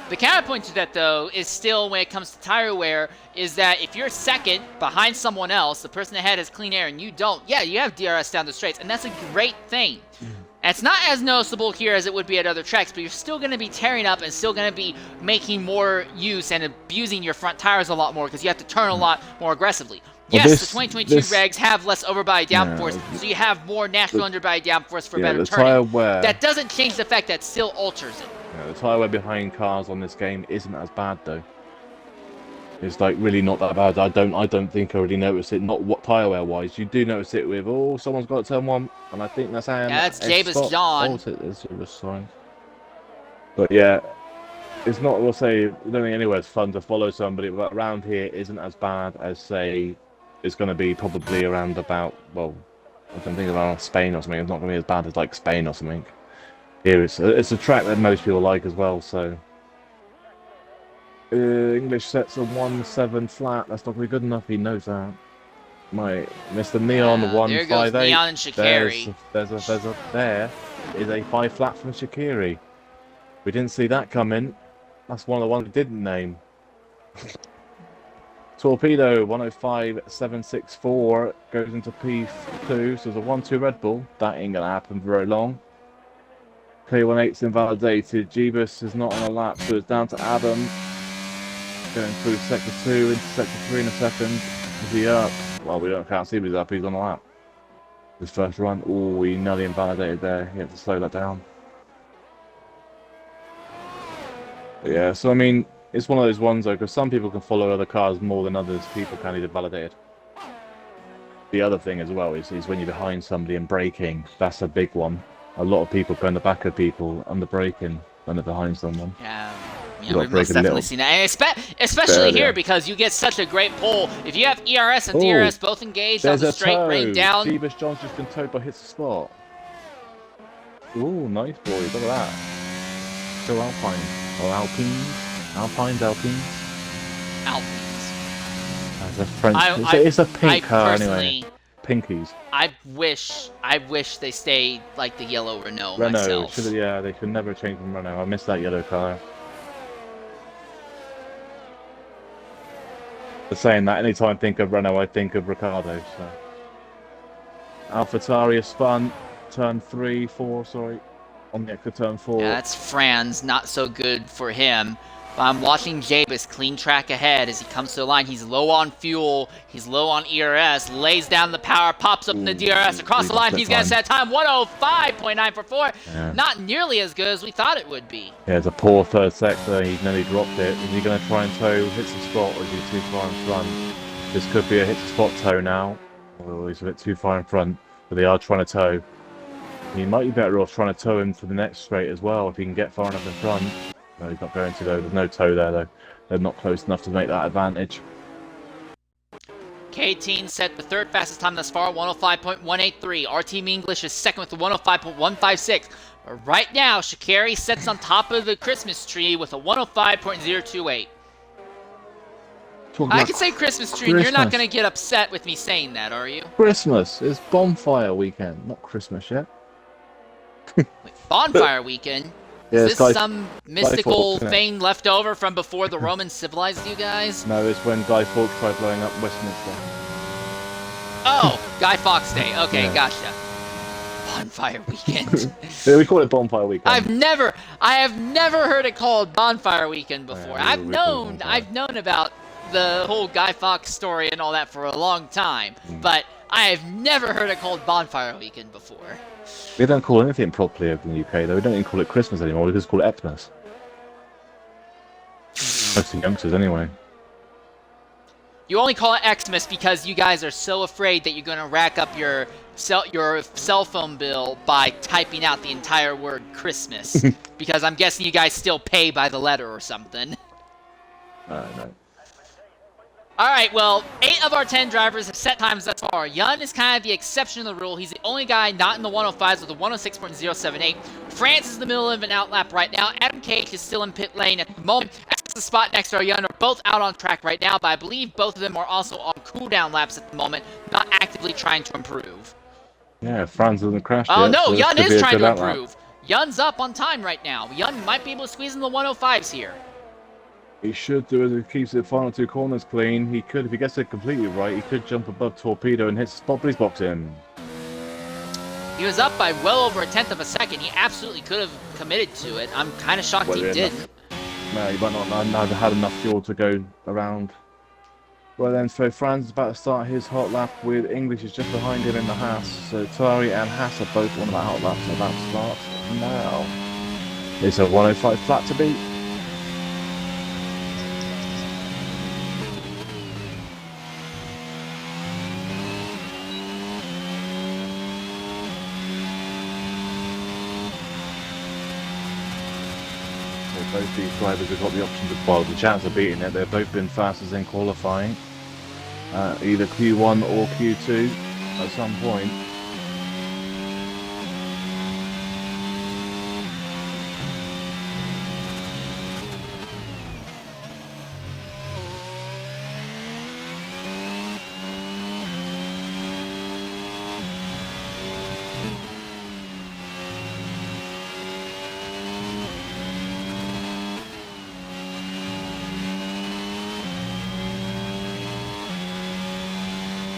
The counterpoint to that, though, is still when it comes to tire wear, is that if you're second behind someone else, the person ahead has clean air and you don't, yeah, you have DRS down the straights, and that's a great thing. And it's not as noticeable here as it would be at other tracks, but you're still going to be tearing up and still going to be making more use and abusing your front tires a lot more because you have to turn a lot more aggressively. Well, yes, the 2022 regs have less overbody downforce, so you have more natural underbody downforce for better turning. That doesn't change the fact that it still alters it. Yeah, the tyre wear behind cars on this game isn't as bad though. It's like really not that bad. I don't think I really noticed it. Not what tyre wear wise. You do notice it with someone's got turn 1, and I think that's yeah, that's Jabus John. But yeah, it's not. We'll say I don't think anywhere it's fun to follow somebody, but around here isn't as bad as say it's going to be probably around about I don't think around Spain or something. It's not going to be as bad as like Spain or something. Here it's a track that most people like as well. So. English sets a 1-7 flat. That's not going to be good enough. He knows that. Mr. Neon 158. There goes Neon and Shaqiri. There is a 5 flat from Shaqiri. We didn't see that coming. That's one of the ones we didn't name. Torpedo 105.764 goes into P2. So there's a 1-2 Red Bull. That ain't gonna happen very long. K18's invalidated. Jeebus is not on a lap, so it's down to Adam. Going through sector 2 into sector 3 in a second. Is he up? Well, can't see if he's up. He's on the lap. His first run. Oh, he nearly invalidated there. He had to slow that down. But yeah, so I mean, it's one of those ones though, because some people can follow other cars more than others. People can't get invalidated. The other thing as well is when you're behind somebody and braking. That's a big one. A lot of people go in the back of people under braking when they're behind someone. Yeah, we've most definitely seen that, and especially here because you get such a great pull. If you have ERS and DRS both engaged on the straight rain down. Jeebus John's just been towed by hits the spot. Ooh, nice boy, look at that. Go Alpine. Or Alpines. Alpines. That's a French. It's a pink car anyway. Pinkies. I wish they stayed like the yellow Renault myself. Yeah, they should never change from Renault. I miss that yellow car. For saying that, anytime I think of Renault, I think of Ricciardo. So. AlphaTauri is spun. Turn 4, sorry. On the extra turn 4. Yeah, that's Franz. Not so good for him. But I'm watching Jabus clean track ahead as he comes to the line. He's low on fuel. He's low on ERS. Lays down the power. Pops up in the DRS. Across the line, he's going to set time. 105.944. Yeah. Not nearly as good as we thought it would be. Yeah, it's a poor third sector. He nearly dropped it. Is he going to try and tow hits the spot, or is he too far in front? This could be a hit the spot tow now. Or he's a bit too far in front. But they are trying to tow. He might be better off trying to tow him to the next straight as well if he can get far enough in front. No, he's not going to though. There's no tow there though. They're not close enough to make that advantage. K18 set the third fastest time thus far, 105.183. Our Team English is second with a 105.156. But right now, Shaqiri sits on top of the Christmas tree with a 105.028. I can say Christmas tree, and you're not going to get upset with me saying that, are you? Christmas. It's bonfire weekend, not Christmas yet. Wait, bonfire weekend? Yeah, is this some mystical thing left over from before the Romans civilized you guys? No, it's when Guy Fawkes tried blowing up Westminster. Oh, Guy Fawkes Day. Okay, gotcha. Bonfire weekend. Yeah, we call it bonfire weekend. I have never heard it called bonfire weekend before. Yeah, I've known about the whole Guy Fawkes story and all that for a long time, but I have never heard it called bonfire weekend before. We don't call anything properly over in the UK, though. We don't even call it Christmas anymore. We just call it Xmas. Most of the youngsters, anyway. You only call it Xmas because you guys are so afraid that you're going to rack up your cell phone bill by typing out the entire word Christmas. Because I'm guessing you guys still pay by the letter or something. No. Alright, well, 8 of our 10 drivers have set times thus far. Yun is kind of the exception to the rule. He's the only guy not in the 105s with a 106.078. France is in the middle of an outlap right now. Adam Cage is still in pit lane at the moment. As the spot next to our Yun are both out on track right now, but I believe both of them are also on cooldown laps at the moment, not actively trying to improve. Yeah, Franz hasn't crashed Oh yet. no, So Yun is trying to outlap. improve. Yun's up on time right now. Yun might be able to squeeze in the 105s here. He should do as he keeps the final 2 corners clean. He could, if he gets it completely right, he could jump above Torpedo and hit spot, but he's boxed in. He was up by well over a tenth of a second. He absolutely could have committed to it. I'm kind of shocked he didn't. No, he might not have had enough fuel to go around. Well then, so Franz is about to start his hot lap with English is just behind him in the Haas. So Tari and Haas are both on that hot lap, so that starts now. It's a 105 flat to beat. Both these drivers have got the option to, well, the chance of beating it. They've both been fastest in qualifying, either Q1 or Q2 at some point.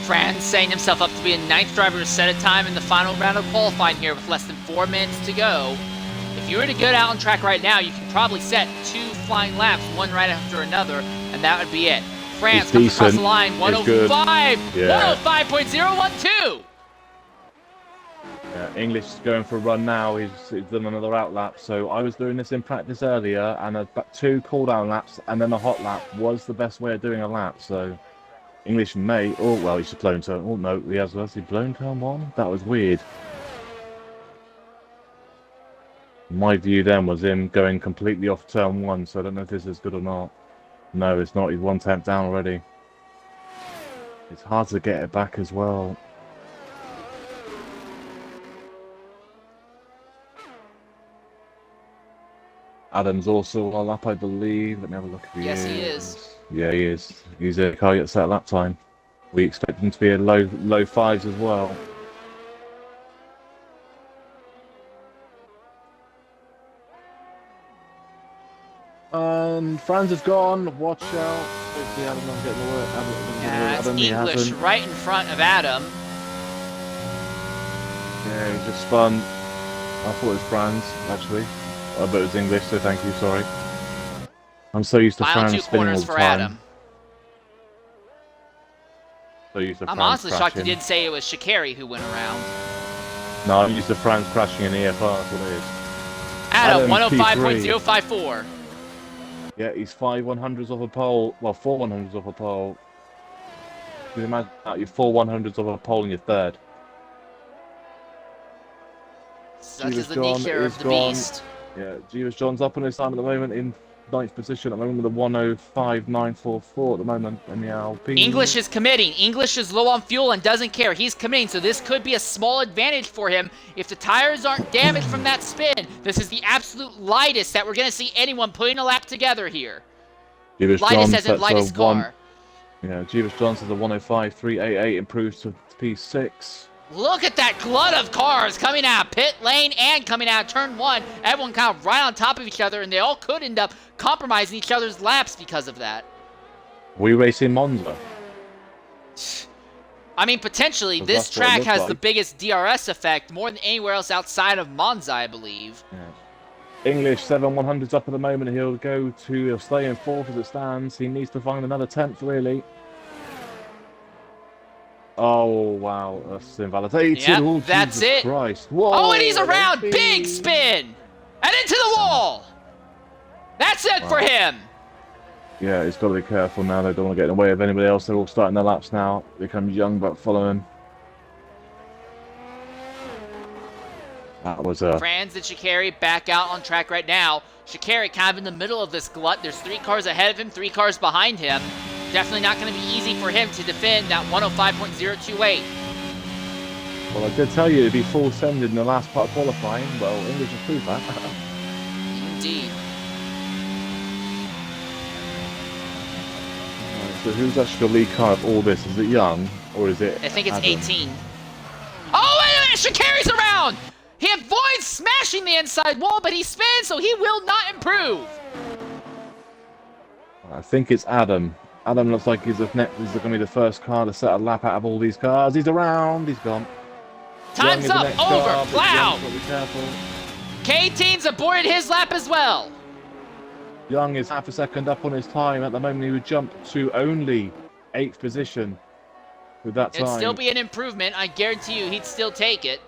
Franz setting himself up to be a 9th driver to set a time in the final round of qualifying here with less than 4 minutes to go. If you were to get out on track right now, you could probably set 2 flying laps, one right after another, and that would be it. Franz comes across the line, 105, yeah. 105.012! Yeah, English is going for a run now. He's done another outlap. So I was doing this in practice earlier, and 2 cool-down laps and then a hot lap was the best way of doing a lap. So English may, oh well, he's just blown turn. Oh no, has he blown turn 1? That was weird. My view then was him going completely off turn 1, so I don't know if this is good or not. No, it's not. He's 1/10 down already. It's hard to get it back as well. Adam's also on lap, I believe. Let me have a look if he is. Yes, he is. Yeah, he is. He's a car gets set lap time. We expect him to be a low 5s as well. And Franz is gone. Watch out. Hopefully Adam doesn't get the work. Yeah, that's English right in front of Adam. Yeah, he just spun. I thought it was Franz, actually. But it was English, so thank you, sorry. I'm so used to Franz spinning all the time. Adam. So used to I'm Franz honestly shocked you didn't say it was Shikari who went around. No, I'm used to Franz crashing in EFR, that's what it is. Adam 105.054. Yeah, he's 5 100s off a pole. Well, 4 100s off a pole. You can imagine that, you're 4 100s off a pole and you're 3rd. Such is the nature of the beast. Yeah, Jeeves John's up on his time at the moment in 9th position at the moment with a 105.944 at the moment in the Alpine. English is committing. English is low on fuel and doesn't care. He's committing, so this could be a small advantage for him. If the tires aren't damaged from that spin, this is the absolute lightest that we're going to see anyone putting a lap together here. Jeeves lightest as in lightest car. Yeah, Jeeves John says a 105.388 improves to P6. Look at that glut of cars coming out of pit lane and coming out of turn 1. Everyone kind of right on top of each other, and they all could end up compromising each other's laps because of that. We race in Monza. I mean, potentially, this track has the biggest DRS effect more than anywhere else outside of Monza, I believe. Yeah. English 7 100s up at the moment. He'll stay in 4th as it stands. He needs to find another 10th, really. Oh, wow. That's invalidated. Yep, oh, that's Jesus it. Christ. Whoa, oh, and he's around. Big spin. And into the wall. That's it for him. Yeah, he's got to be careful now. They don't want to get in the way of anybody else. They're all starting their laps now. Become young but following. That was a... Franz and Shikari back out on track right now. Shikari kind of in the middle of this glut. There's 3 cars ahead of him, 3 cars behind him. Definitely not going to be easy for him to defend that 105.028. Well, I did tell you it'd be full sended in the last part of qualifying. Well, English has proved that. Indeed. So who's actually the lead car of all this? Is it Young or is it I think it's Adam? 18. Oh, wait a minute! Shikari's around! He avoids smashing the inside wall, but he spins, so he will not improve. I think it's Adam. Adam looks like he's going to be the first car to set a lap out of all these cars. He's around. He's gone. Time's up. Over. Plow. Be careful. K-Teen's aborted his lap as well. Young is half a second up on his time. At the moment, he would jump to only 8th position with that time. It'd still be an improvement. I guarantee you he'd still take it.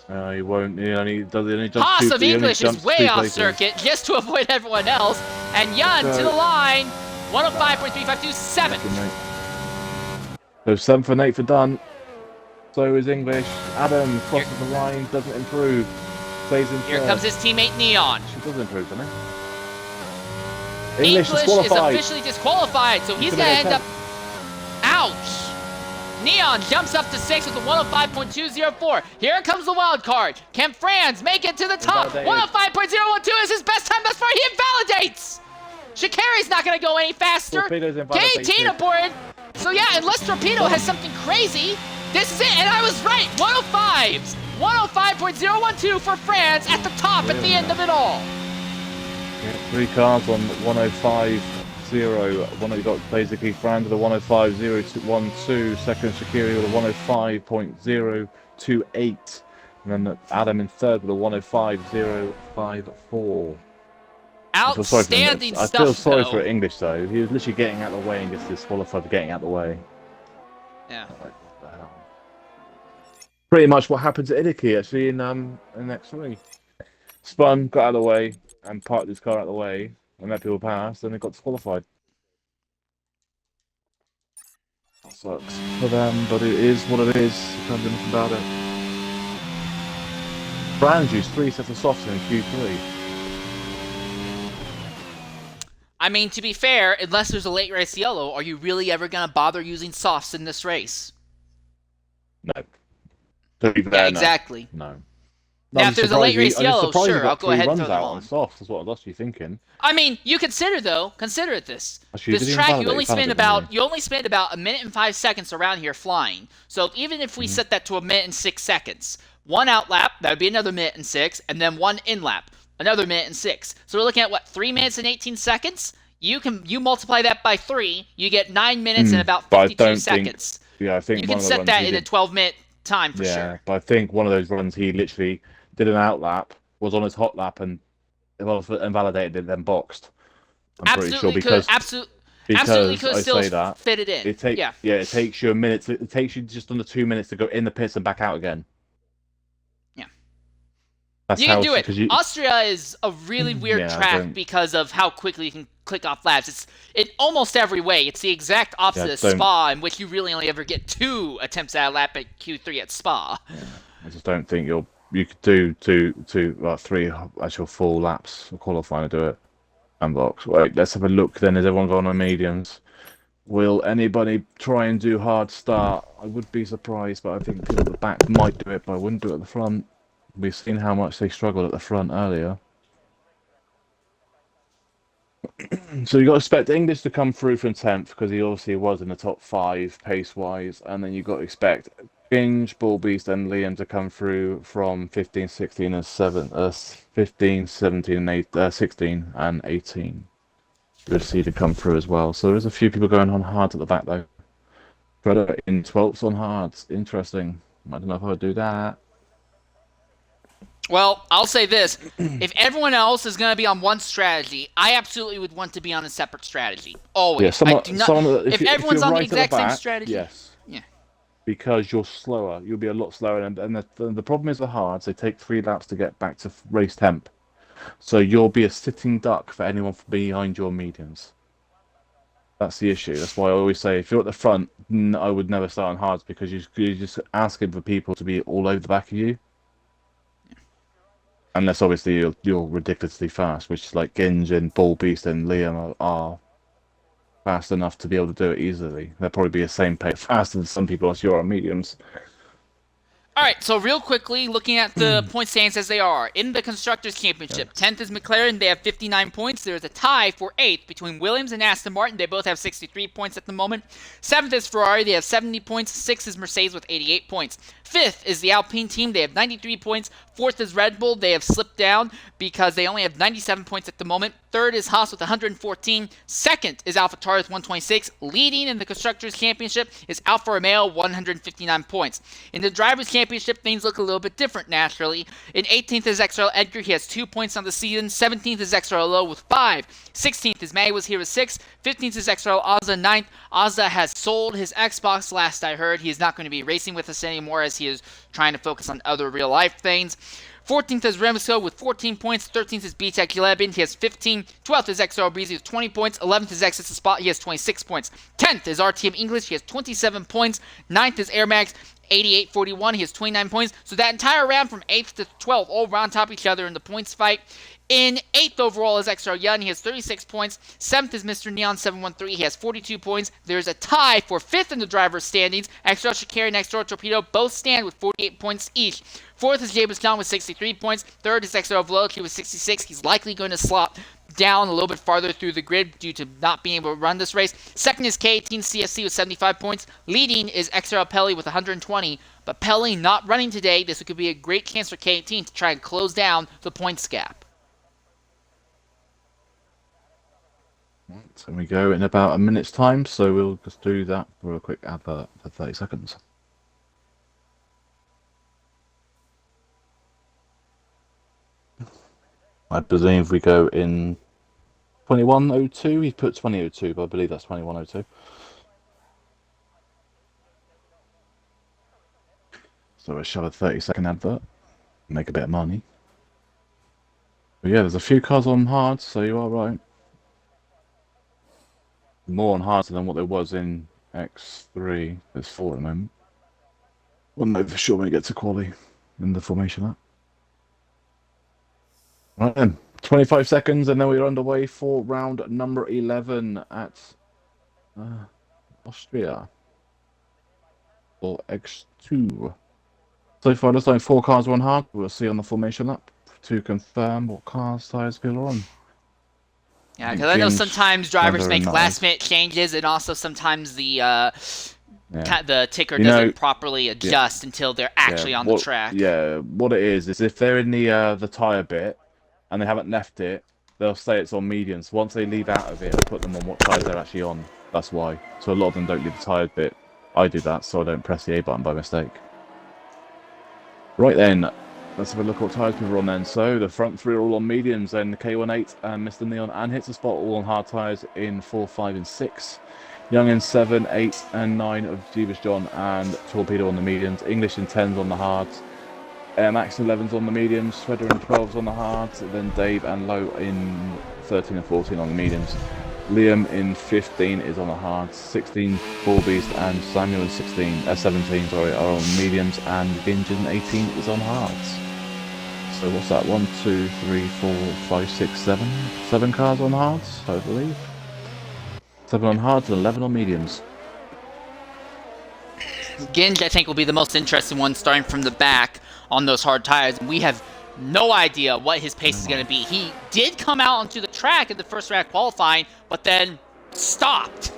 He won't. He only jumps Haas of he only English is jumps way 2 off places. circuit just to avoid everyone else. And Yun to the line. 105.352.7. So 7th and 8th are done. So is English. Adam crosses the line, doesn't improve. Stays in Here third. comes his teammate Neon. She does improve, doesn't he? English is officially disqualified, so he's going to end up... Ouch! Neon jumps up to 6th with a 105.204. Here comes the wild card. Can Franz make it to the top? 105.012 is his best time thus far. He invalidates! Shikari's not going to go any faster. K-Teen aboard. So yeah, unless Torpedo has something crazy, this is it. And I was right. 105s. 105.012 for Franz at the top at the end of it all. Yeah, 3 cars on 105.0. One you got basically Franz with a 105.012. Second Shakiri with a 105.028. And then Adam in third with a 105.054. Outstanding stuff, I feel sorry though. for English, though. He was literally getting out of the way and gets disqualified for getting out of the way. Yeah. What the hell? Pretty much what happened to Idiki, actually, in X3. Spun, got out of the way, and parked his car out of the way, and let people pass, and they got disqualified. That sucks for them, but it is what it is. You can't do nothing about it. Brand used 3 sets of softs in Q3. I mean, to be fair, unless there's a late race yellow, are you really ever going to bother using softs in this race? No. To be fair, yeah, exactly. No. Now, if there's a late race yellow, sure, I'll go ahead and throw them on softs. That's what you're thinking. I mean, you consider it this. Actually, this track, you only spend about a minute and 5 seconds around here flying. So even if we set that to a minute and 6 seconds, 1 out lap, that would be another minute and 6, and then 1 in lap, another minute and 6. So we're looking at what, 3 minutes and 18 seconds? You multiply that by 3, you get 9 minutes and about 52 seconds. I think you can set that in a 12-minute time for sure. Yeah, but I think one of those runs he literally did an out lap, was on his hot lap, and invalidated it, then boxed. I'm pretty sure because absolutely could still fit it in. It takes you a minute. It takes you just under 2 minutes to go in the pits and back out again. Yeah, that's you can do it. Austria is a really weird track because of how quickly you can click off laps. It's in almost every way. It's the exact opposite of Spa, in which you really only ever get 2 attempts at a lap at Q3 at Spa. Yeah, I just don't think you could do 3 actual full laps of qualifying to do it. Unbox. Wait, let's have a look then. Is everyone going on mediums? Will anybody try and do hard start? I would be surprised, but I think people at the back might do it, but I wouldn't do it at the front. We've seen how much they struggled at the front earlier. So you got to expect English to come through from 10th, because he obviously was in the top 5 pace-wise, and then you got to expect Ginge, Bullbeast, and Liam to come through from 15, 16, and 15, 17, and 16, and 18. You'll see to come through as well. So there's a few people going on hard at the back, though. Predator in 12th on hards. Interesting. I don't know if I would do that. Well, I'll say this. If everyone else is going to be on one strategy, I absolutely would want to be on a separate strategy. Always. Yeah, if everyone's on the exact same strategy. Yes. Yeah. Because you're slower. You'll be a lot slower. And the problem is the hards. They take 3 laps to get back to race temp. So you'll be a sitting duck for anyone from behind your mediums. That's the issue. That's why I always say if you're at the front, I would never start on hards because you're just asking for people to be all over the back of you. Unless obviously you're ridiculously fast, which is like Ginge and Ball Beast and Liam are fast enough to be able to do it easily. They'll probably be the same pace faster than some people as you are on mediums. All right, so real quickly, looking at the point standings as they are. In the Constructors' Championship, 10th is McLaren. They have 59 points. There is a tie for 8th between Williams and Aston Martin. They both have 63 points at the moment. 7th is Ferrari. They have 70 points. 6th is Mercedes with 88 points. 5th is the Alpine team. They have 93 points. 4th is Red Bull. They have slipped down because they only have 97 points at the moment. 3rd is Haas with 114. 2nd is AlphaTauri with 126. Leading in the Constructors' Championship is Alfa Romeo, 159 points. In the Drivers' Championship, things look a little bit different naturally. In 18th is XRL Edgar. He has 2 points on the season. 17th is XRL Low with 5. 16th is May was here with 6. 15th is XRL Ozza 9th. Ozza has sold his Xbox last I heard. He is not going to be racing with us anymore as he is trying to focus on other real life things. 14th is Remsco with 14 points. 13th is BTEC 11. He has 15. 12th is XRL Breezy with 20 points. 11th is Exit Spot. He has 26 points. 10th is RTM English. He has 27 points. 9th is Air Max. 88-41. He has 29 points. So that entire round from 8th to 12th all round top each other in the points fight. In 8th overall is XR Yun. He has 36 points. 7th is Mr. Neon 713. He has 42 points. There's a tie for 5th in the driver's standings. XR Shakiri and XR Torpedo both stand with 48 points each. 4th is James John with 63 points. 3rd is XR Veloci with 66. He's likely going to slot down a little bit farther through the grid due to not being able to run this race. 2nd is K18 CSC with 75 points. Leading is XR Pelli with 120. But Pelli not running today. This could be a great chance for K18 to try and close down the points gap. So we go in about a minute's time, so we'll just do that for a quick advert for 30 seconds. I believe we go in 21:02. He put 20:02, but I believe that's 21:02. So we'll shove a 30-second advert, make a bit of money. But yeah, there's a few cars on hard, so you are right. More on hard than what there was in X3. There's 4 at the moment. We'll know for sure when we get to quali in the formation lap. Right then, 25 seconds, and then we're underway for round number 11 at Austria for X2. So far, there's only 4 cars on hard. We'll see on the formation lap to confirm what cars tyres people are on. Yeah, because I know sometimes drivers make last-minute changes, and also sometimes the ticker doesn't properly adjust until they're actually on the track. Yeah, what it is if they're in the tyre bit and they haven't left it, they'll say it's on mediums. Once they leave out of it, I put them on what tyres they're actually on. That's why. So a lot of them don't leave the tyre bit. I do that, so I don't press the A button by mistake. Right then, let's have a look at what tyres people are on then. So the front 3 are all on mediums, then the K18 and Mr. Neon and Hits a Spot all on hard tyres in 4, 5 and 6. Young in 7, 8 and 9 of Jeebus John and Torpedo on the mediums. English in 10s on the hards. Max in 11s on the mediums. Shredder in 12s on the hards. Then Dave and Low in 13 and 14 on the mediums. Liam in 15 is on the hards. 16 Ball Beast and Samuel in 17 are on mediums, and Ginge in 18 is on hards. So what's that? 1, 2, 3, 4, 5, 6, 7. 7 cars on hards, I believe. 7 on hards and 11 on mediums. Ginge, I think, will be the most interesting one, starting from the back on those hard tires. We have no idea what his pace is going to be. He did come out onto the track in the first round qualifying, but then stopped.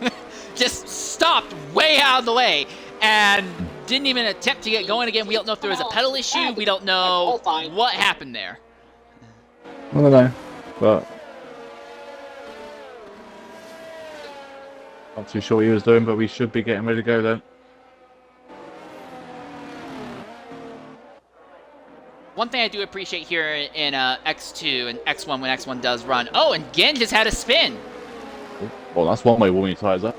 Just stopped way out of the way and didn't even attempt to get going again. We don't know if there was a pedal issue. We don't know what happened there. I don't know, but not too sure what he was doing, but we should be getting ready to go then. One thing I do appreciate here in X2 and X1 when X1 does run. Oh, and Ginge has had a spin. Well, that's one way warming your tyres up.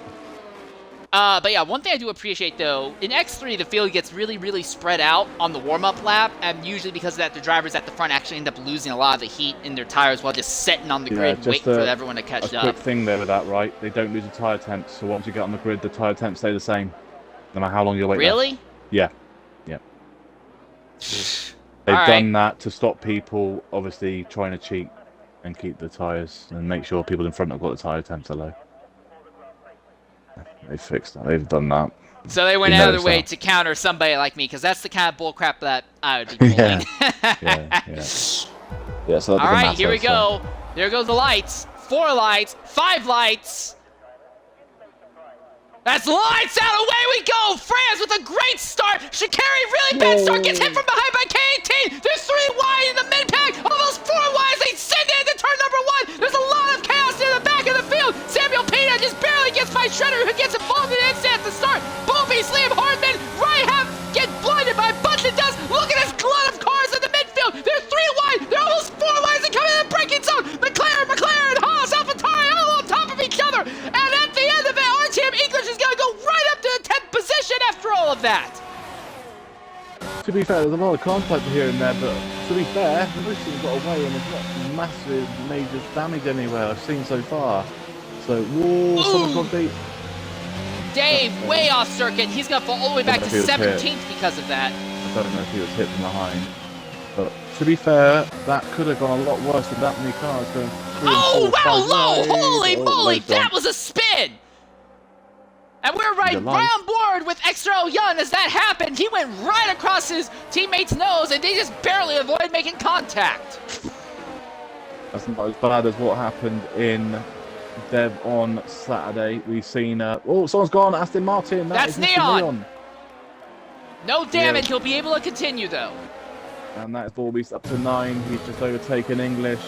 But yeah, one thing I do appreciate though, in X3 the field gets really, really spread out on the warm-up lap, and usually because of that, the drivers at the front actually end up losing a lot of the heat in their tires while just sitting on the grid waiting for everyone to catch a up. quick thing there with that, right? They don't lose the tyre temps, so once you get on the grid, the tyre temps stay the same, no matter how long you wait. Really? Yeah. They've done that to stop people obviously trying to cheat and keep the tyres and make sure people in front have got the tyre temps are low. They fixed that. They've done that. So they went out of their way to counter somebody like me, because that's the kind of bullcrap that I would be pulling. Yeah. So all right, here we go. There goes the lights. 4 lights, 5 lights. That's lights out. Away we go. France with a great start. Sha'Carri really bad start. Gets hit from behind by K18. There's 3 wide in the mid-pack. Almost 4 wide. They send it into turn number 1. There's a lot of chaos in the back of the field. Samuel Pina just barely gets by Shredder, who gets involved in the incident at the start. Boobies, Liam Hardman, right half get blinded by a bunch of dust. Look at this glut of cars in the midfield. They're 3 wide. They're almost 4 wide. They come in the braking zone. McLaren, Haas, AlphaTauri all on top of each other. And at the end of it, RTM English is going to go right up to the 10th position after all of that. To be fair, there's a lot of contact here and there, but to be fair, the Russians got away and there's not massive major damage anywhere I've seen so far. So, whoa, someone's got beat. Dave, way off circuit. He's going to fall all the way back to 17th because of that. I don't know if he was hit from behind. But to be fair, that could have gone a lot worse with that many cars going through. Oh, wow, low! Holy moly, that was a spin! And we're right on board with Extra Young as that happened. He went right across his teammate's nose, and they just barely avoided making contact. That's not as bad as what happened in Dev on Saturday. We've seen... oh, someone's gone. Aston Martin. That's Neon. No damage. He'll be able to continue, though. And that's Vorbeast up to 9. He's just overtaken English.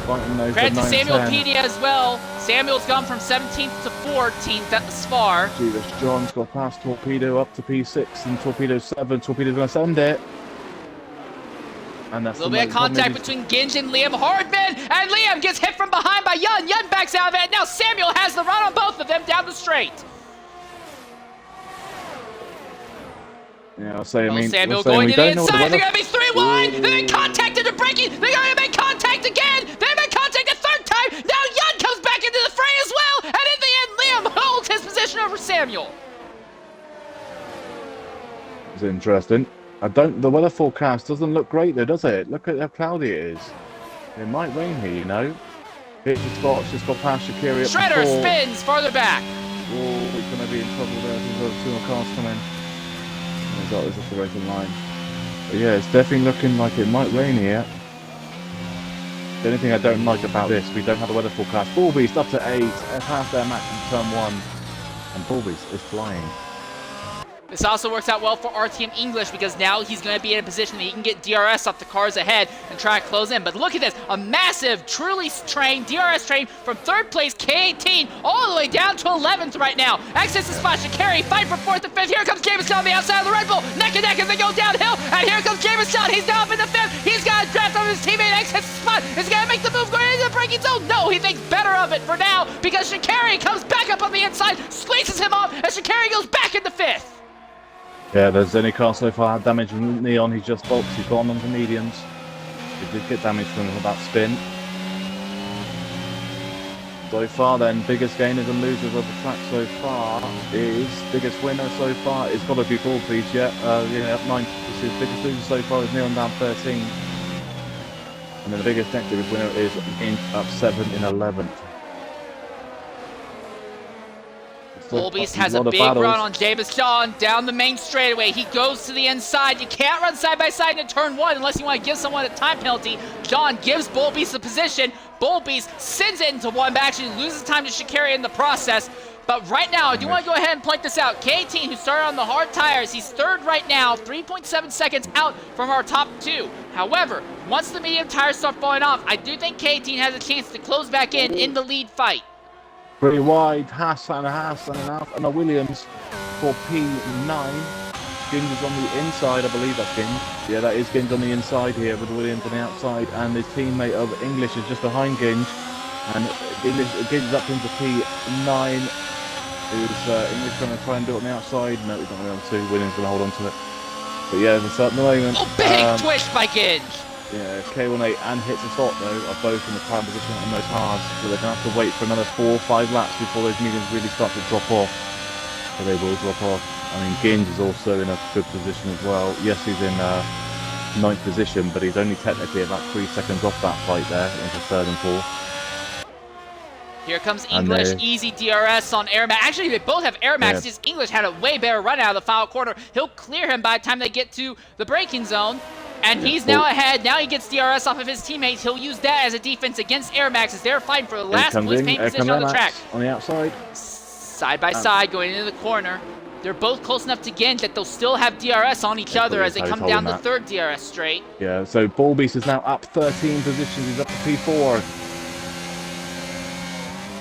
Credit to Samuel Pena as well. Samuel's gone from 17th to 14th at the Spar. Judas John's got past Torpedo up to P6 and Torpedo 7. Torpedo's going to send it. And that's a little bit of contact between Ginge and Liam Hardman. And Liam gets hit from behind by Yun. Yun backs out of it. Now Samuel has the run on both of them down the straight. Yeah, I'll say, Samuel going to the inside. They're going to be 3 wide. They make contact into braking. They're going to make contact again. They make contact a 3rd time. Now Yun comes back into the fray as well. And in the end, Liam holds his position over Samuel. It's interesting. The weather forecast doesn't look great though, does it? Look at how cloudy it is. It might rain here, you know. Hits the spots, just got past Sha'Carri. Shredder spins farther back. Oh, we're going to be in trouble there. There's got 2 more cars coming. This is the racing line. But yeah, it's definitely looking like it might rain here. The only thing I don't like about this, we don't have a weather forecast. Bullbeast up to 8, past their match in turn 1. And Bullbeast is flying. This also works out well for RTM English because now he's going to be in a position that he can get DRS off the cars ahead and try to close in. But look at this, a massive, truly DRS train from 3rd place, K18, all the way down to 11th right now. Access to spot Sha'Carri, fight for 4th and 5th. Here comes Jameson on the outside of the Red Bull, neck and neck as they go downhill. And here comes Jameson, he's now up in the 5th. He's got a draft on his teammate, access to spot. Is he going to make the move going into the braking zone? No, he thinks better of it for now because Sha'Carri comes back up on the inside, squeezes him off, and Sha'Carri goes back into 5th. Yeah, there's any car so far had damage from Neon. He's just bolts. He's gone onto mediums. He did get damage from that spin. So far, then, biggest gainers and losers of the track so far is biggest winner so far. It's got to be Bullbeast, yeah. Up 9. This is biggest loser so far is Neon down 13. And then the biggest negative winner is Inch up 7 in 11th. Bullbeast has a big run on Jameson down the main straightaway. He goes to the inside. You can't run side by side in turn 1 unless you want to give someone a time penalty. John gives Bullbeast the position. Bullbeast sends it into 1, but actually loses time to Sha'Carri in the process. But right now, I do want to go ahead and point this out. K18, who started on the hard tires, he's 3rd right now, 3.7 seconds out from our top 2. However, once the medium tires start falling off, I do think K18 has a chance to close back in the lead fight. Pretty wide, Haas and a Williams for P9. Ginge is on the inside, I believe that's Ginge. Yeah, that is Ginge on the inside here with Williams on the outside, and his teammate of English is just behind Ginge. And Ginge is up into P9. English going to try and do it on the outside. No, he's not going to be able to. Williams going to hold on to it. But yeah, at the moment. Oh, big twitch by Ginge! Yeah, K18 and Hits a Spot though are both in the prime position on those hards, so they're going to have to wait for another 4 or 5 laps before those mediums really start to drop off. So they will drop off. I mean, Ginge is also in a good position as well. Yes, he's in 9th position, but he's only technically about 3 seconds off that fight there into 3rd and 4th. Here comes English, easy DRS on Air Max. Actually, they both have Air Max. Just English had a way better run out of the final corner. He'll clear him by the time they get to the braking zone. And he's now ahead. Now he gets DRS off of his teammates. He'll use that as a defense against Air Max as they're fighting for the last place paint position on the track. On the outside. Side by side, going into the corner. They're both close enough to Ginge that they'll still have DRS on each other as they come down the 3rd DRS straight. Yeah, so Bullbeast is now up 13 positions. He's up to P4.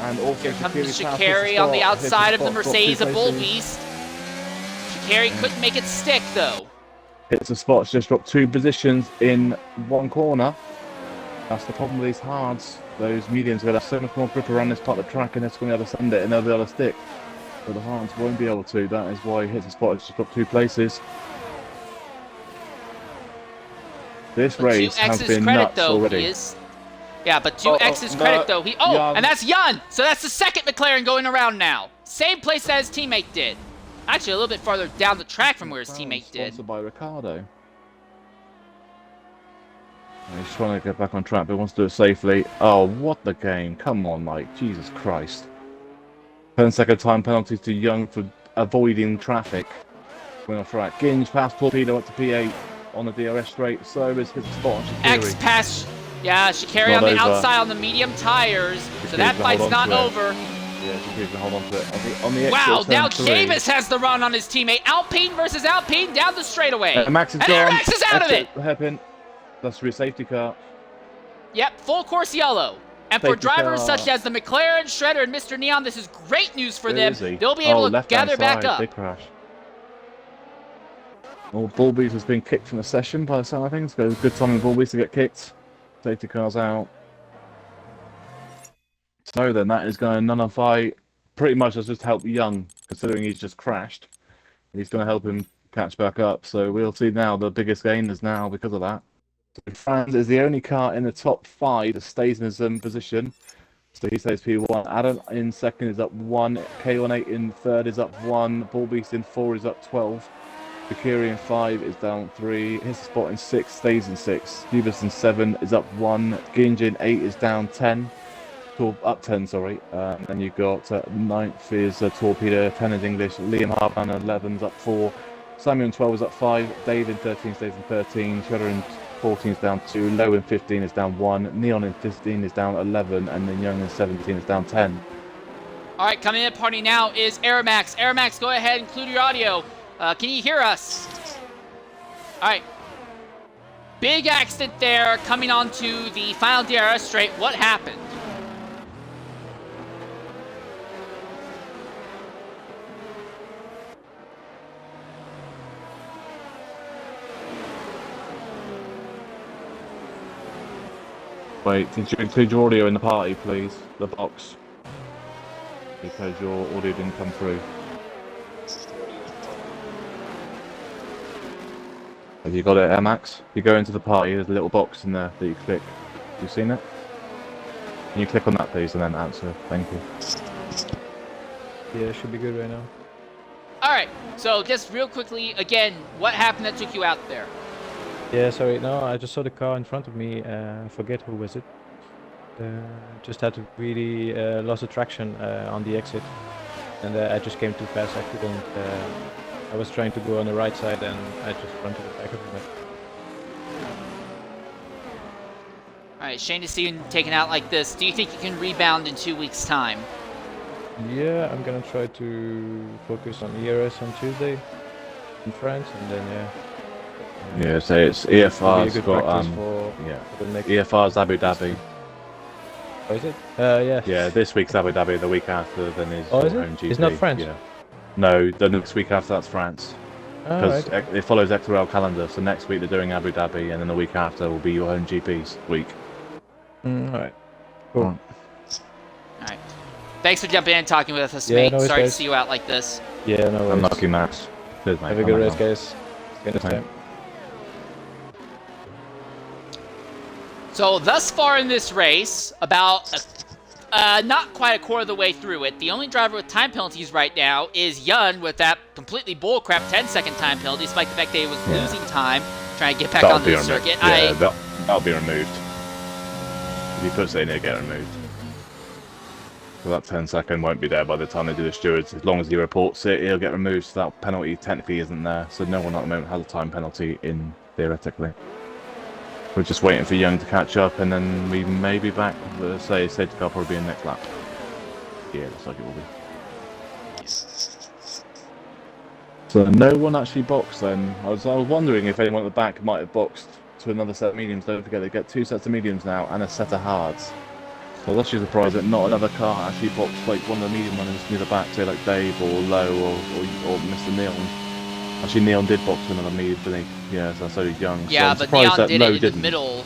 And also here comes Sha'Carri on the outside of the Mercedes of Bullbeast. Sha'Carri couldn't make it stick, though. Hits a Spot, just dropped 2 positions in 1 corner. That's the problem with these hards. Those mediums are going to have so much more grip around this part of the track, and it's going to be able to send it, and they'll be able to stick. But the hards won't be able to. That is why Hits a Spot has just dropped 2 places. This race has been nuts already. Yeah, but 2X's credit, though. And that's Jan! So that's the 2nd McLaren going around now. Same place that his teammate did. Actually, a little bit farther down the track from where his teammate did. Sponsored by Ricardo. He's trying to get back on track, but wants to do it safely. Oh, what the game. Come on, Mike. Jesus Christ. 10-second time penalties to Young for avoiding traffic. Going off track. Ginge past Torpedo up to P8 on the DRS straight. So is Hits a Spot on Sha'Carri. X pass. Yeah, Sha'Carri on the outside on the medium tires. So that fight's not over. Yeah, Sha'Carri's gonna hold on to it. On the wow, now Davis has the run on his teammate. Alpine versus Alpine down the straightaway. Max is and gone. Max is out of it. Hairpin. That's for a safety car. Yep, full course yellow. And for drivers such as the McLaren, Shredder, and Mr. Neon, this is great news for them. They'll be able to gather back up. Big crash. Well, Bullbeast has been kicked from the session by the sound of things. Good time in Bullbeast to get kicked. Safety car's out. So then that is going to nullify pretty much as just help Young, considering he's just crashed. He's going to help him catch back up. So we'll see now the biggest gainers now because of that. So Franz is the only car in the top 5 that stays in his position. So he stays P1. Adam in 2nd is up 1. K18 in 3rd is up 1. Bullbeast in 4 is up 12. Sha'Carri in 5 is down 3. Hits a Spot in 6 stays in 6. Hubis in 7 is up 1. Ginge in 8 is down 10. Up 10, sorry. Then you've got 9th is Torpedo, 10 is English. Liam Harban 11 is up 4. Samuel in 12 is up 5. Dave in 13 stays in 13. Shredder in 14 is down 2. Low in 15 is down 1. Neon in 15 is down 11. And then Young in 17 is down 10. All right, coming in the party now is Airmax. Airmax, go ahead, include your audio. Can you hear us? All right. Big accident there coming onto the final DRS straight. What happened? Wait, did you include your audio in the party, please? The box. Because your audio didn't come through. Have you got it, Max? You go into the party, there's a little box in there that you click. Have you seen it? Can you click on that, please, and then answer? Thank you. Yeah, it should be good right now. Alright, so just real quickly, again, what happened that took you out there? Yeah, sorry, no, I just saw the car in front of me, I forget who was it. Just had to really lost the traction on the exit. And I just came too fast, I couldn't... I was trying to go on the right side and I just ran to the back of him. Alright, shame to see you taken out like this. Do you think you can rebound in 2 weeks' time? Yeah, I'm gonna try to focus on ERS on Tuesday in France, and then yeah, so it's EFR's got for the next... EFR's Abu Dhabi. Oh, is it? Yeah. Yeah, this week's Abu Dhabi, the week after then is home GP. It's not France? Yeah. No, the next week after that's France. Because it follows XRL calendar, so next week they're doing Abu Dhabi, and then the week after will be your home GP's week. Alright. Cool. Alright. Thanks for jumping in and talking with us, Yeah, mate. no worries, Sorry to guys. see you out like this. Yeah, no worries. Unlucky match. Cheers, mate. Have a good race, guys. See you next Mate. time. So thus far in this race, about not quite a quarter of the way through it, the only driver with time penalties right now is Yun with that completely bullcrap 10-second time penalty, despite the fact that he was losing time trying to get back onto the circuit. Yeah, that'll be removed. If he puts it in, it'll get removed. So that 10-second won't be there by the time they do the stewards. As long as he reports it, he'll get removed. So that penalty technically isn't there. So no one at the moment has a time penalty in, theoretically. We're just waiting for Young to catch up, and then we may be back. Say safety car probably be in next lap. Yeah, looks like it will be. So no one actually boxed then. I was wondering if anyone at the back might have boxed to another set of mediums. Don't forget they get 2 sets of mediums now and a set of hards. So I was actually surprised that not another car actually boxed like one of the medium runners near the back, say like Dave or Lowe or Mr. Neon. Actually, Neon did box with another medium, didn't he? Yeah, so did Young. Yeah, so but Neon did Lowe it in the middle.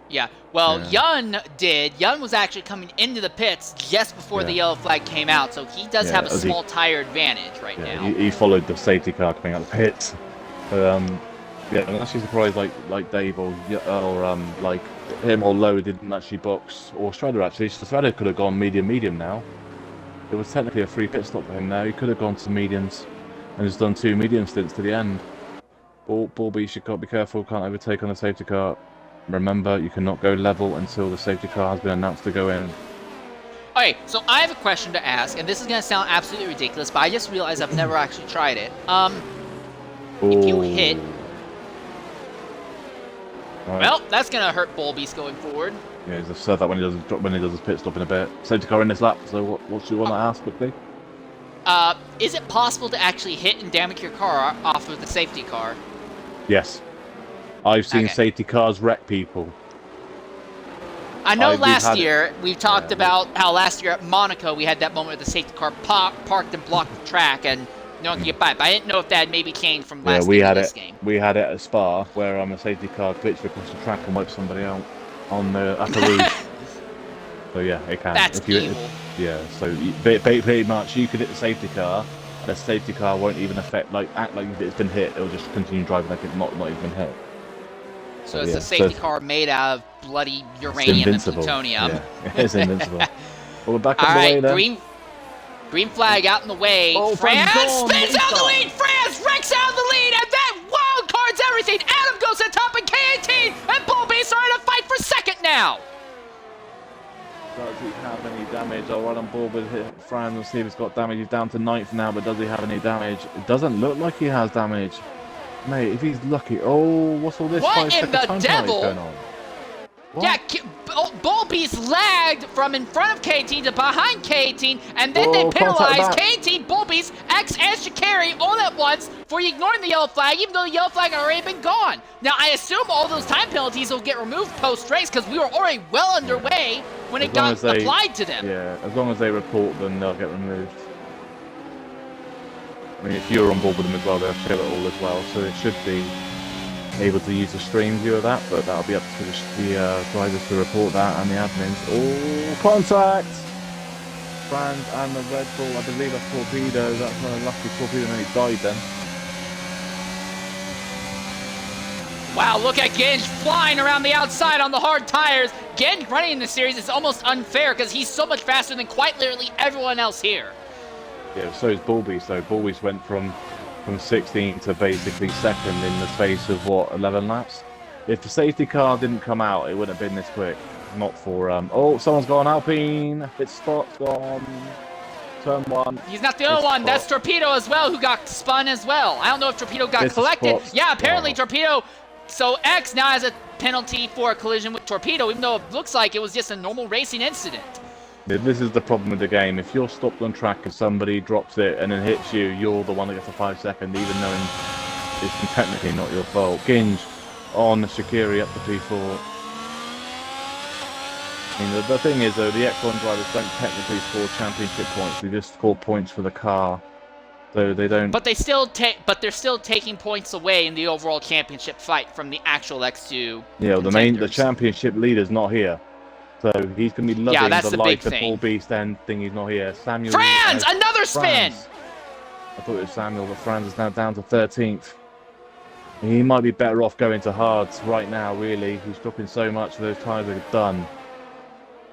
Yeah, well, Yun did. Yun was actually coming into the pits just before the yellow flag came out, so he does have a small tire advantage right now. He followed the safety car coming out of the pits. But, yeah, I'm actually surprised like Dave or like him or Lowe didn't actually box, or Shredder actually. So Shredder could have gone medium now. It was technically a free pit stop for him now. He could have gone to mediums and just done 2 medium stints to the end. Ballby, you should be careful, can't overtake on the safety car. Remember, you cannot go level until the safety car has been announced to go in. Okay, so I have a question to ask, and this is going to sound absolutely ridiculous, but I just realized I've never actually tried it. If you hit... Right. Well, that's going to hurt Bulbies going forward. Yeah, he's said that when he does his pit stop in a bit. Safety car in this lap, so what do you want to ask quickly? Is it possible to actually hit and damage your car off of the safety car? Yes. I've seen safety cars wreck people. I know last year we talked about how last year at Monaco we had that moment where the safety car parked and blocked the track and no one could get by. But I didn't know if that maybe changed from last game to this game. We had it at Spa where a safety car glitched across the track and wiped somebody out on the upper roof. So yeah, it can. That's evil. Yeah, so pretty much you could hit the safety car. The safety car won't even act like it's been hit. It'll just continue driving like it's not even been hit. So it's a safety car made out of bloody uranium and plutonium. Yeah, it's invincible. Well, we're back on the way then. Green flag out in the way. Oh, France spins out the lead. France wrecks out the lead, and then wild cards everything. Adam goes to top in K18, and Bullbeast are in a fight for second now. Does he have any damage? I'll run on board with Fran and see if he's got damage. He's down to 9th now, but does he have any damage? It doesn't look like he has damage. Mate, if he's lucky... Oh, what's all this? What in the devil? Going on? What? Yeah, Bullbeast lagged from in front of K18 to behind K18, and then they penalized K18, Bullbeast, X, and Shikari all at once for ignoring the yellow flag, even though the yellow flag had already been gone. Now, I assume all those time penalties will get removed post-race because we were already well underway when it got applied to them. Yeah, as long as they report them, they'll get removed. I mean, if you're on board with them as well, they'll show it all as well, so it should be able to use the stream view of that, but that'll be up to the drivers to report that and the admins. Oh, contact! Brand and the Red Bull, I believe that's Torpedo. That's a lucky Torpedo, and he died then. Wow, look at Ginge flying around the outside on the hard tires. Ginge running in the series is almost unfair because he's so much faster than quite literally everyone else here. Yeah, so is Bullbeast, though. Bullbeast went from 16 to basically second in the space of, what, 11 laps? If the safety car didn't come out, it wouldn't have been this quick. Not for, oh, someone's gone Alpine. Pit spot's gone. Turn 1. He's not the only one. That's Torpedo as well, who got spun as well. I don't know if Torpedo got collected. Yeah, apparently Torpedo. So X now has a penalty for a collision with Torpedo, even though it looks like it was just a normal racing incident. This is the problem with the game. If you're stopped on track and somebody drops it and then hits you, you're the one that gets a 5-second, even knowing it's technically not your fault. Ginge on Shakiri up to P4. I mean, the thing is, though, the X1 drivers don't technically score championship points. They just score points for the car. So they don't. But they're still taking points away in the overall championship fight from the actual X2. Yeah, well, the championship leader's not here. So he's going to be Yeah, loving that's the the big light of thing. Bull Beast end thing. He's not here. Samuel. Franz, another spin. Franz. I thought it was Samuel, but Franz is now down to 13th. He might be better off going to hards right now, really. He's dropping so much, those tyres are done.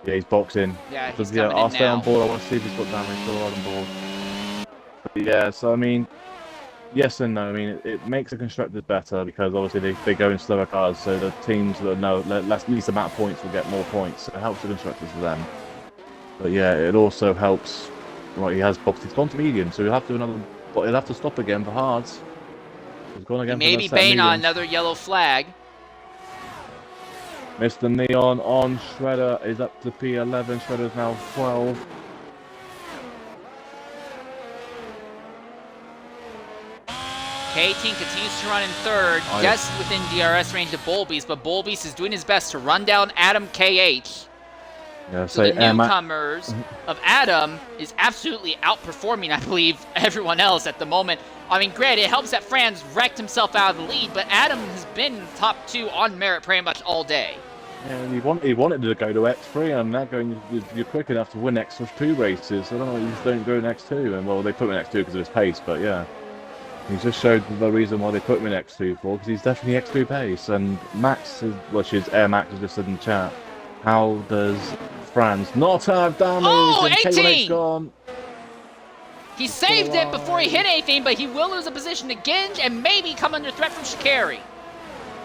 Yeah, he's boxing. Yeah, he's Yeah, coming I'll in stay on now. board. I want to see if he's got damage. Still on board. But yeah, so I mean, yes and no. I mean, it makes the constructors better because obviously they go in slower cars, so the teams that know least amount of points will get more points. So it helps the constructors for them. But yeah, it also helps. Right, he has boxed. He's gone to medium, so he'll have to do another. But he'll have to stop again for hards. He's gone again. He may be baiting on another yellow flag. Mr. Neon on Shredder is up to P11. Shredder's now 12. K18 continues to run in third, just within DRS range of Bullbeast, but Bullbeast is doing his best to run down Adam KH. Yeah, so the newcomers of Adam is absolutely outperforming, I believe, everyone else at the moment. I mean, granted, it helps that Franz wrecked himself out of the lead, but Adam has been top 2 on merit pretty much all day. Yeah, he wanted to go to X3, and now you're quick enough to win X2 races. I don't know why you just don't go in X2. And well, they put him in X2 because of his pace, but yeah. He just showed the reason why they put him in X2 for, because he's definitely X2 pace. And Max, which is Air Max, has just said in chat, how does Franz not have damage? Oh, and 18! Gone. He saved it before he hit anything, but he will lose a position to Ginge and maybe come under threat from Shikari.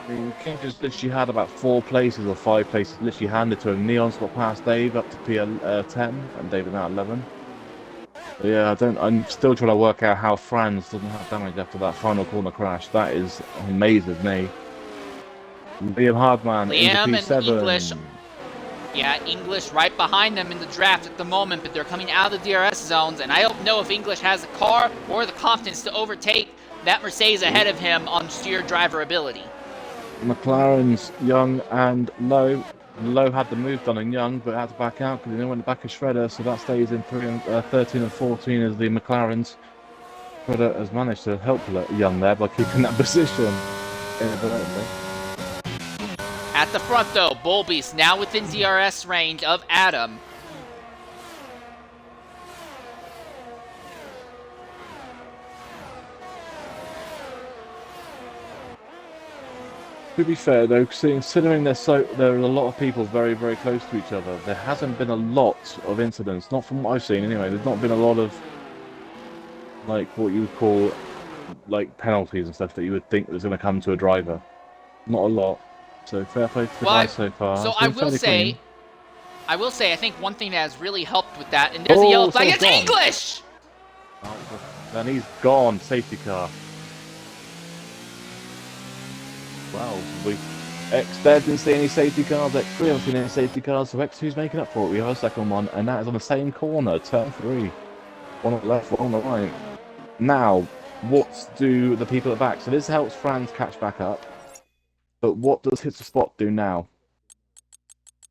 I mean, King just literally had about 4 places or 5 places literally handed to him. Neon's got past Dave up to P10, and David now 11. But yeah, I'm still trying to work out how Franz doesn't have damage after that final corner crash. That is amazes me. Liam Hardman Liam into P7. and English. Yeah, English right behind them in the draft at the moment, but they're coming out of the DRS zones, and I don't know if English has the car or the confidence to overtake that Mercedes ahead of him on sheer driver ability. McLaren's Young and Low. Low had the move done on Young, but had to back out because he went back as Shredder, so that stays in 13 and 14 as the McLarens. Shredder has managed to help Young there by keeping that position. At the front, though, Bullbeast now within DRS range of Adam. To be fair, though, considering there are a lot of people very, very close to each other, there hasn't been a lot of incidents. Not from what I've seen, anyway. There's not been a lot of, like, what you would call, like, penalties and stuff that you would think was going to come to a driver. Not a lot. So fair play to the guys so far. So I will say, I think one thing that has really helped with that, and there's a yellow flag. It's English. And he's gone. Safety car. Wow, X there didn't see any safety cars, X3 hasn't seen any safety cars, so X2's making up for it. We have a second one, and that is on the same corner, turn 3. One on the left, one on the right. Now, what do the people at the back? So this helps Franz catch back up, but what does Hits the Spot do now?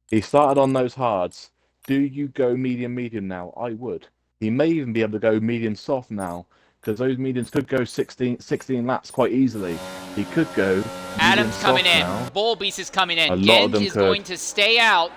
He started on those hards. Do you go medium now? I would. He may even be able to go medium soft now, because those mediums could go 16 laps quite easily. He could go. Adam's coming in. Bullbeast is coming in. Genj is going to stay out.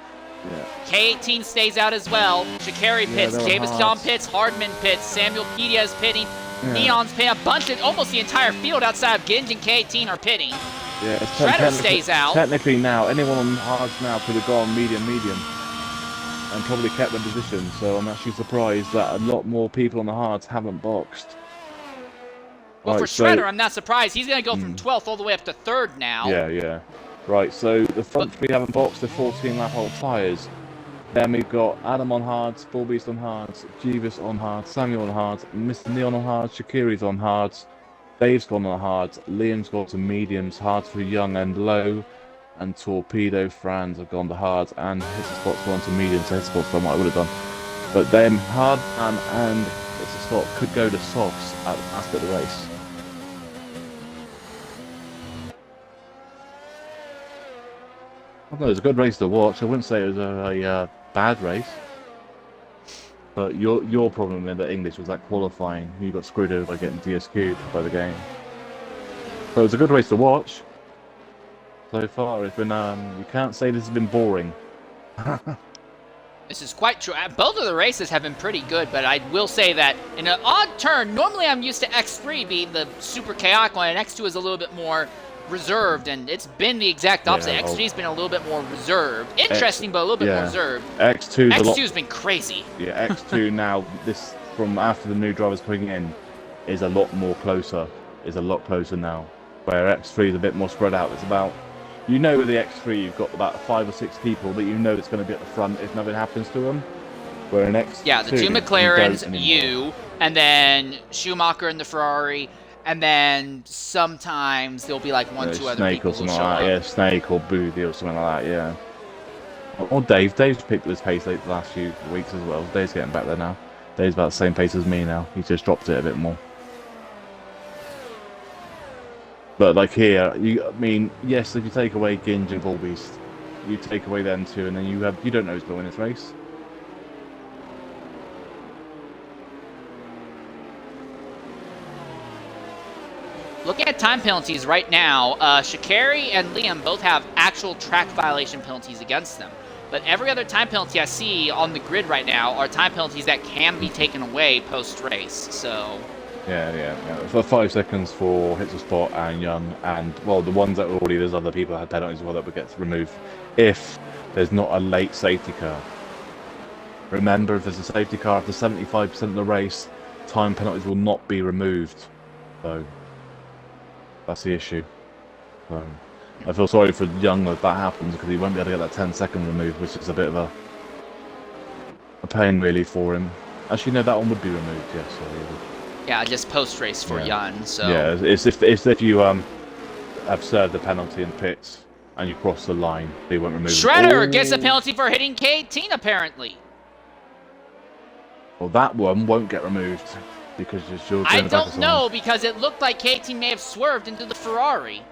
Yeah. K18 stays out as well. Shikari pits. Jameson pits. Hardman pits. Samuel Pedia is pitting. Yeah. Neon's pitting. A bunch of almost the entire field outside of Genj and K18 are pitting. Yeah, Shredder stays out. Technically now, anyone on hards now could have gone medium, and probably kept their position. So I'm actually surprised that a lot more people on the hards haven't boxed. Well, right, for Shredder, I'm not surprised. He's going to go from 12th all the way up to 3rd now. Yeah. Right, so the front three haven't boxed the 14-lap-old tyres. Then we've got Adam on hards, Bullbeast on hards, Jeeves on hards, Samuel on hards, Mr. Neon on hards, Shakiri's on hards, Dave's gone on hards, Liam's got to mediums, hards for Young and Low, and Torpedo Franz have gone to hards, and Hits the Spot's gone to mediums, so Hits the Spot's done what I would have done. But then Hardman and Hits the Spot could go to softs at the last bit of the race. I thought it was a good race to watch. I wouldn't say it was a bad race. But your problem in the English was that qualifying. You got screwed over by getting DSQ'd by the game. But it was a good race to watch. So far, it's been you can't say this has been boring. This is quite true. Both of the races have been pretty good, but I will say that in an odd turn, normally I'm used to X3 being the super chaotic one, and X2 is a little bit more reserved, and it's been the exact opposite. Yeah, X3's been a little bit more reserved. Interesting, but a little bit more reserved. X2's been crazy. Yeah, X2 now, this from after the new drivers coming in, is a lot more closer. Is a lot closer now. Where X3 is a bit more spread out. It's about, you know, with the X3 you've got about 5 or 6 people that you know that's going to be at the front if nothing happens to them. Where in X2, yeah, the 2 McLarens, you, and then Schumacher in the Ferrari, and then sometimes there'll be like 1, 2 other people who show up. Yeah, Snake or Boothie or something like that. Yeah. Or Dave. Dave's picked up his pace the last few weeks as well. Dave's getting back there now. Dave's about the same pace as me now. He just dropped it a bit more. But like here, I mean, yes, if you take away Ginge and Volbeast, you take away them two, and then you don't know who's going to win this race. Looking at time penalties right now, Sha'Carri and Liam both have actual track violation penalties against them. But every other time penalty I see on the grid right now are time penalties that can be taken away post-race, so... Yeah. For 5 seconds for hits a spot and Young, and, well, the ones that already, there's other people that had penalties as well that would get removed if there's not a late safety car. Remember, if there's a safety car after 75% of the race, time penalties will not be removed. So... that's the issue. So, I feel sorry for Young if that happens because he won't be able to get that 10-second removed, which is a bit of a pain really for him. Actually, no, that one would be removed. Yes. Yeah, just post-race for Young. So yeah, it's if you have served the penalty in pits and you cross the line, they won't remove. Shredder gets a penalty for hitting K18 apparently. Well, that one won't get removed. Because you're I don't know, because it looked like K18 may have swerved into the Ferrari.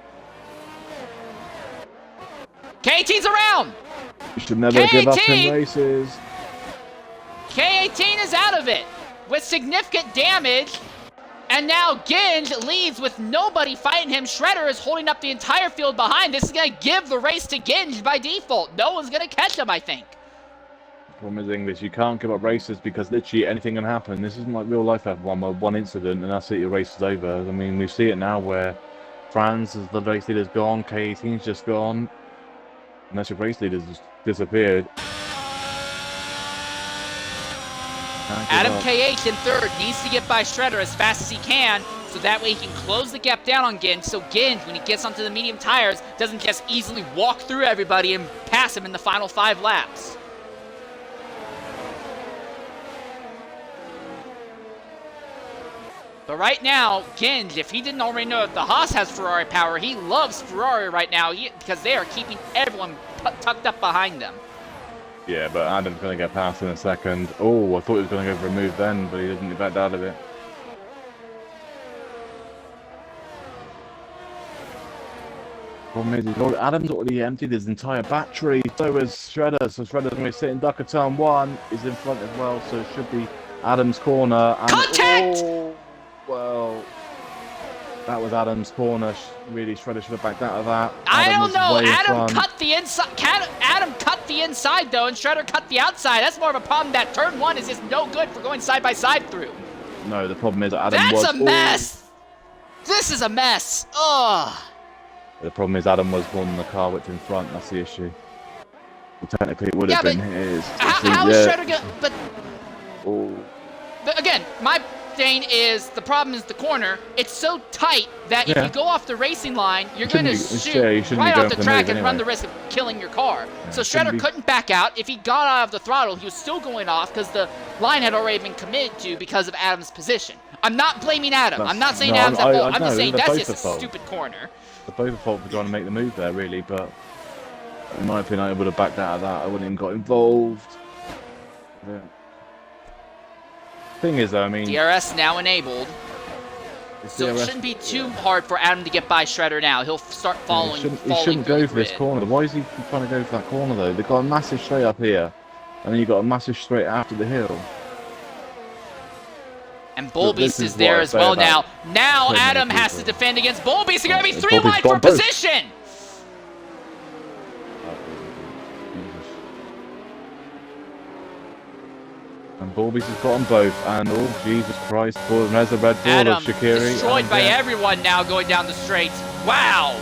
K18's around! You should never give up in races. K18 is out of it with significant damage. And now Ginge leads with nobody fighting him. Shredder is holding up the entire field behind. This is going to give the race to Ginge by default. No one's going to catch him, I think. Problem is English, you can't give up races because literally anything can happen. This isn't like real life F1 where one incident and that's it, your race is over. I mean, we see it now where France, as the race leader's gone, K18's just gone, unless your race leader's just disappeared. Adam K8 in third needs to get by Shredder as fast as he can, so that way he can close the gap down on Ginge, so Ginge, when he gets onto the medium tires, doesn't just easily walk through everybody and pass him in the final 5 laps. But right now, Ginge, if he didn't already know that the Haas has Ferrari power, he loves Ferrari right now because they are keeping everyone tucked up behind them. Yeah, but Adam's going to get past in a second. Oh, I thought he was going to go for a move then, but he didn't. He backed out of it. Problem is, Adam's already emptied his entire battery. So is Shredder. So Shredder's going to be sitting duck at turn 1. He's in front as well, so it should be Adam's corner. And, contact! Oh, well, that was Adam's corner. Really, Shredder should have backed out of that. I don't know. Adam cut the inside. Adam cut the inside though, and Shredder cut the outside. That's more of a problem. That turn 1 is just no good for going side by side through. No, the problem is Adam was. That's a mess. This is a mess. Ugh. The problem is Adam was one the car whipped in front. That's the issue. Well, technically, it would have been his. How is Shredder going? But oh. Again, my thing is the problem is the corner. It's so tight that if you go off the racing line, you're going to shoot right off the track and run the risk of killing your car. Yeah, so Shredder couldn't back out. If he got out of the throttle, he was still going off because the line had already been committed to because of Adam's position. I'm not blaming Adam. I'm not saying Adam's at fault. I'm just saying that's just a stupid corner. They're both at fault for trying to make the move there, really, but in my opinion, I would have backed out of that. I wouldn't even got involved. Yeah. Thing is, though, I mean, DRS now enabled, so it shouldn't be too hard for Adam to get by Shredder now. He'll start following. He shouldn't go for this corner. Why is he trying to go for that corner though? They've got a massive straight up here, and then you've got a massive straight after the hill. And Bullbeast is there as well now. Now Adam has to defend against Bullbeast. They're going to be 3 wide for position. And Bulbies has got them both. And oh, Jesus Christ. Paul, and there's a Red Bull Adam of Shaqiri. destroyed and, by everyone now going down the straights. Wow!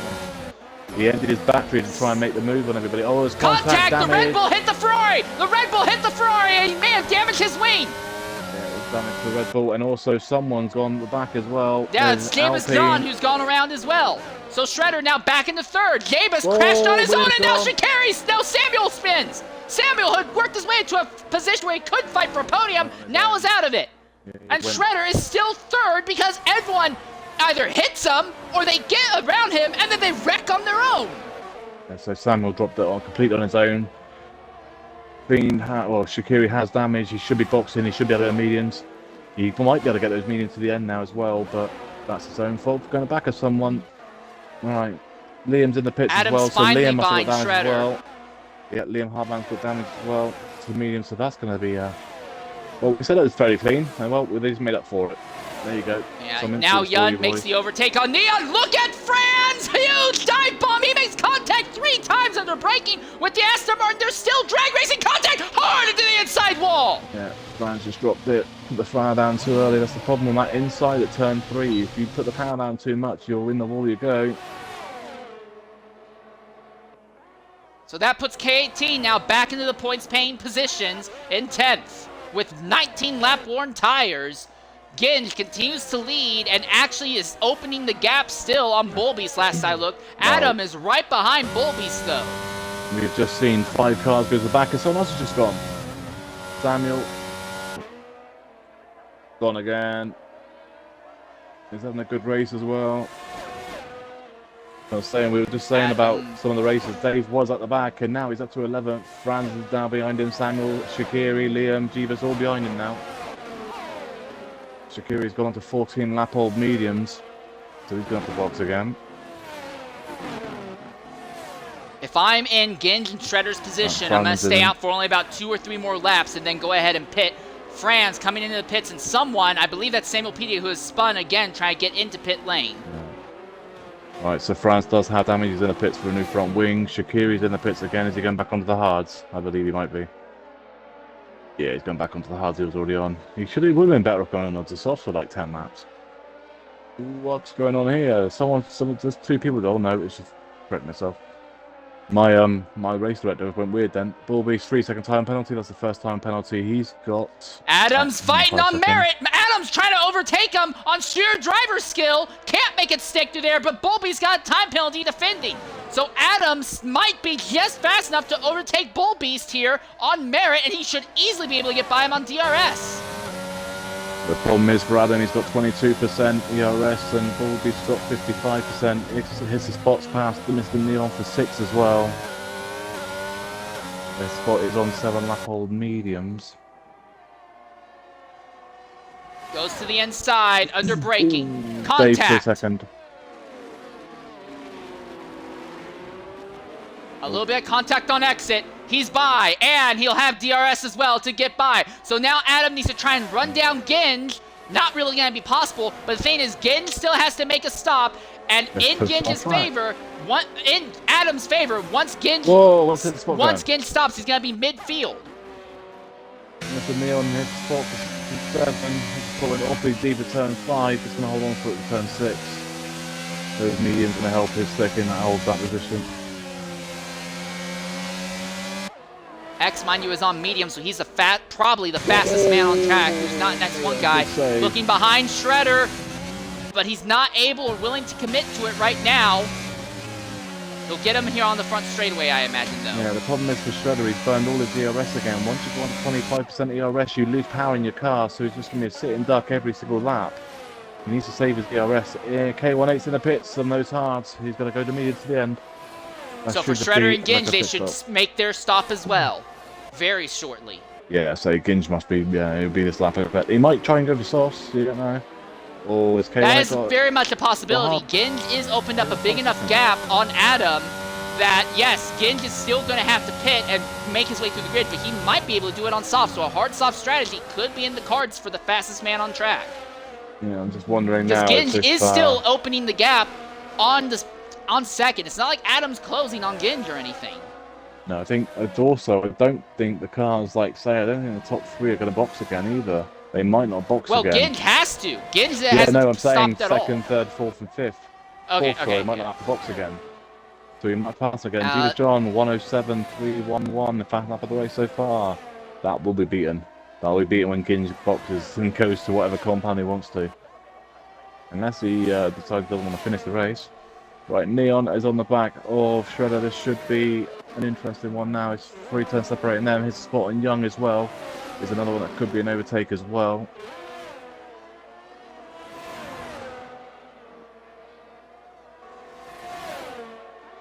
He emptied his battery to try and make the move on everybody. Oh, there's contact The Red damage. Bull hit the Ferrari! The Red Bull hit the Ferrari and he may have damaged his wing! Yeah, it was damage to the Red Bull. And also someone's gone at the back as well. Yeah, There's it's James Alpine. John who's gone around as well. So Shredder now back into third. James Whoa, crashed on his own Williams and now gone. Shaqiri's, now Samuel spins! Samuel had worked his way into a position where he could fight for a podium, now is out of it. Yeah, he And went- Shredder is still third because everyone either hits him or they get around him and then they wreck on their own. Yeah, so Samuel dropped it on complete on his own. Shaqiri has damage. He should be boxing. He should be able to get mediums. He might be able to get those mediums to the end now as well, but that's his own fault for going back of someone. All right, Liam's in the pits Adam's as well, so finally Liam must have buying got damage as Shredder. well. Yeah, Liam Hardman's got damage as well to the medium, so that's going to be well, we said it was very clean, and well, they just made up for it. There you go. Yeah, Some now insults for you Yun makes boys. the overtake on Neon. Look at Franz! Huge dive bomb! He makes contact 3 times under braking with the Aston Martin. There's still drag racing contact hard into the inside wall! Yeah, Franz just dropped it. Put the fire down too early. That's the problem on that inside at turn 3. If you put the power down too much, you'll in the wall you go. So that puts K18 now back into the points paying positions in 10th with 19 lap worn tires. Ginge continues to lead and actually is opening the gap still on Bulbies last I looked. Adam is right behind Bulbies though. We've just seen 5 cars go to the back and someone else has just gone. Samuel. Gone again. He's having a good race as well. We were just saying about some of the races. Dave was at the back and now he's up to 11th. Franz is down behind him. Samuel, Shaqiri, Liam, Jeeves all behind him now. Shaqiri's gone on to 14 lap old mediums. So he's going to box again. If I'm in Ginge and Shredder's position, I'm going to Franz stay isn't. out for only about 2 or 3 more laps and then go ahead and pit. Franz coming into the pits and someone, I believe that's Samuel Pedia, who has spun again trying to get into pit lane. Right, so Franz does have damage. He's in the pits for a new front wing. Shaqiri's in the pits again. Is he going back onto the hards? I believe he might be. Yeah, he's going back onto the hards he was already on. He would have been better off going on to softs for like 10 laps. What's going on here? There's 2 people. Oh no, it's just correct myself. My race director went weird then. Bulby's 3-second time penalty. That's the first time penalty he's got. Adams fighting 5 on seconds. merit. Adams trying to overtake him on sheer driver skill. Can't make it stick through there, but Bulby's got a time penalty defending. So Adams might be just fast enough to overtake Bullbeast here on merit, and he should easily be able to get by him on DRS. The problem is for Adam, he's got 22% ERS and Bulby's got 55%. Hits the spots past Mr. Neon for 6 as well. Their spot is on 7 lap old mediums. Goes to the inside, under braking. Dave for a Contact. second. A little bit of contact on exit. He's by, and he'll have DRS as well to get by. So now Adam needs to try and run down Ginge. Not really going to be possible, but the thing is, Ginge still has to make a stop. And in push Ginge's off right. favor, in Adam's favor, once Ginge Whoa, what's his spot once going? Ginge stops, he's going to be midfield. Mr. Neon hits spot for 7. He's pulling it awfully deep at turn 5. He's going to hold on for it at turn 6. Those mediums going to help his second that holds that position. X, mind you, is on medium, so he's probably the fastest man on track. There's not next one guy Say. looking behind Shredder, but he's not able or willing to commit to it right now. He'll get him here on the front straightaway, I imagine, though. Yeah, the problem is for Shredder, he's burned all his ERS again. Once you go on to 25% ERS, you lose power in your car, so he's just going to be a sitting duck every single lap. He needs to save his ERS. Yeah, K18's in the pits on those hards. He's going to go to medium to the end. That So for should Shredder defeat and Ginge, like a they pit should stop. make their stop as well, very shortly. Yeah, so Ginge must be, he'll be this lap, I bet. He might try and go for sauce, you don't know. Or is K18 That is got... very much a possibility. Ginge is opened up a big enough gap on Adam that, yes, Ginge is still going to have to pit and make his way through the grid, but he might be able to do it on soft, so a hard-soft strategy could be in the cards for the fastest man on track. Yeah, I'm just wondering now. Because Ginge if, is still opening the gap on second. It's not like Adam's closing on Ginge or anything. No, I think it's also. I don't think the cars I don't think the top three are going to box again either. They might not box Well, again. Ginge has to. Ginge Yeah, hasn't no, I'm saying stopped at all. second, third, fourth, and fifth. Okay, Fourth, sorry, okay. might not have to box again. So he might pass again. Uh, Jeebus John, 107.311, the fastest lap of the race so far. That will be beaten. That will be beaten when Ginge boxes and goes to whatever compound he wants to. Unless he decides he doesn't want to finish the race. Right, Neon is on the back of Shredder. This should be an interesting one now. It's 3 turns separating them. His spot on Young as well is another one that could be an overtake as well.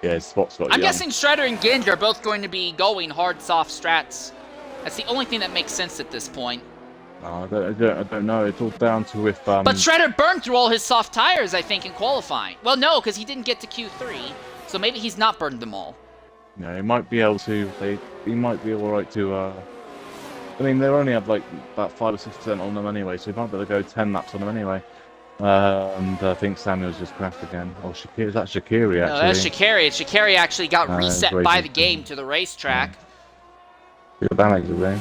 Yeah, his spot's got I'm Young. guessing Shredder and Ginge are both going to be going hard, soft strats. That's the only thing that makes sense at this point. I don't know. It's all down to if... But Shredder burned through all his soft tires, I think, in qualifying. Well, no, because he didn't get to Q3, so maybe he's not burned them all. Yeah, he might be able to. He might be all right to. I mean, they only have like about 5 or 6% on them anyway, so he might be able to go 10 laps on them anyway. And I think Samuel's just crashed again. Or Shakiri, is that Shakiri actually? No, that's Shakiri. Shakiri actually got reset by racing. the game to the racetrack. Yeah, that makes it rain.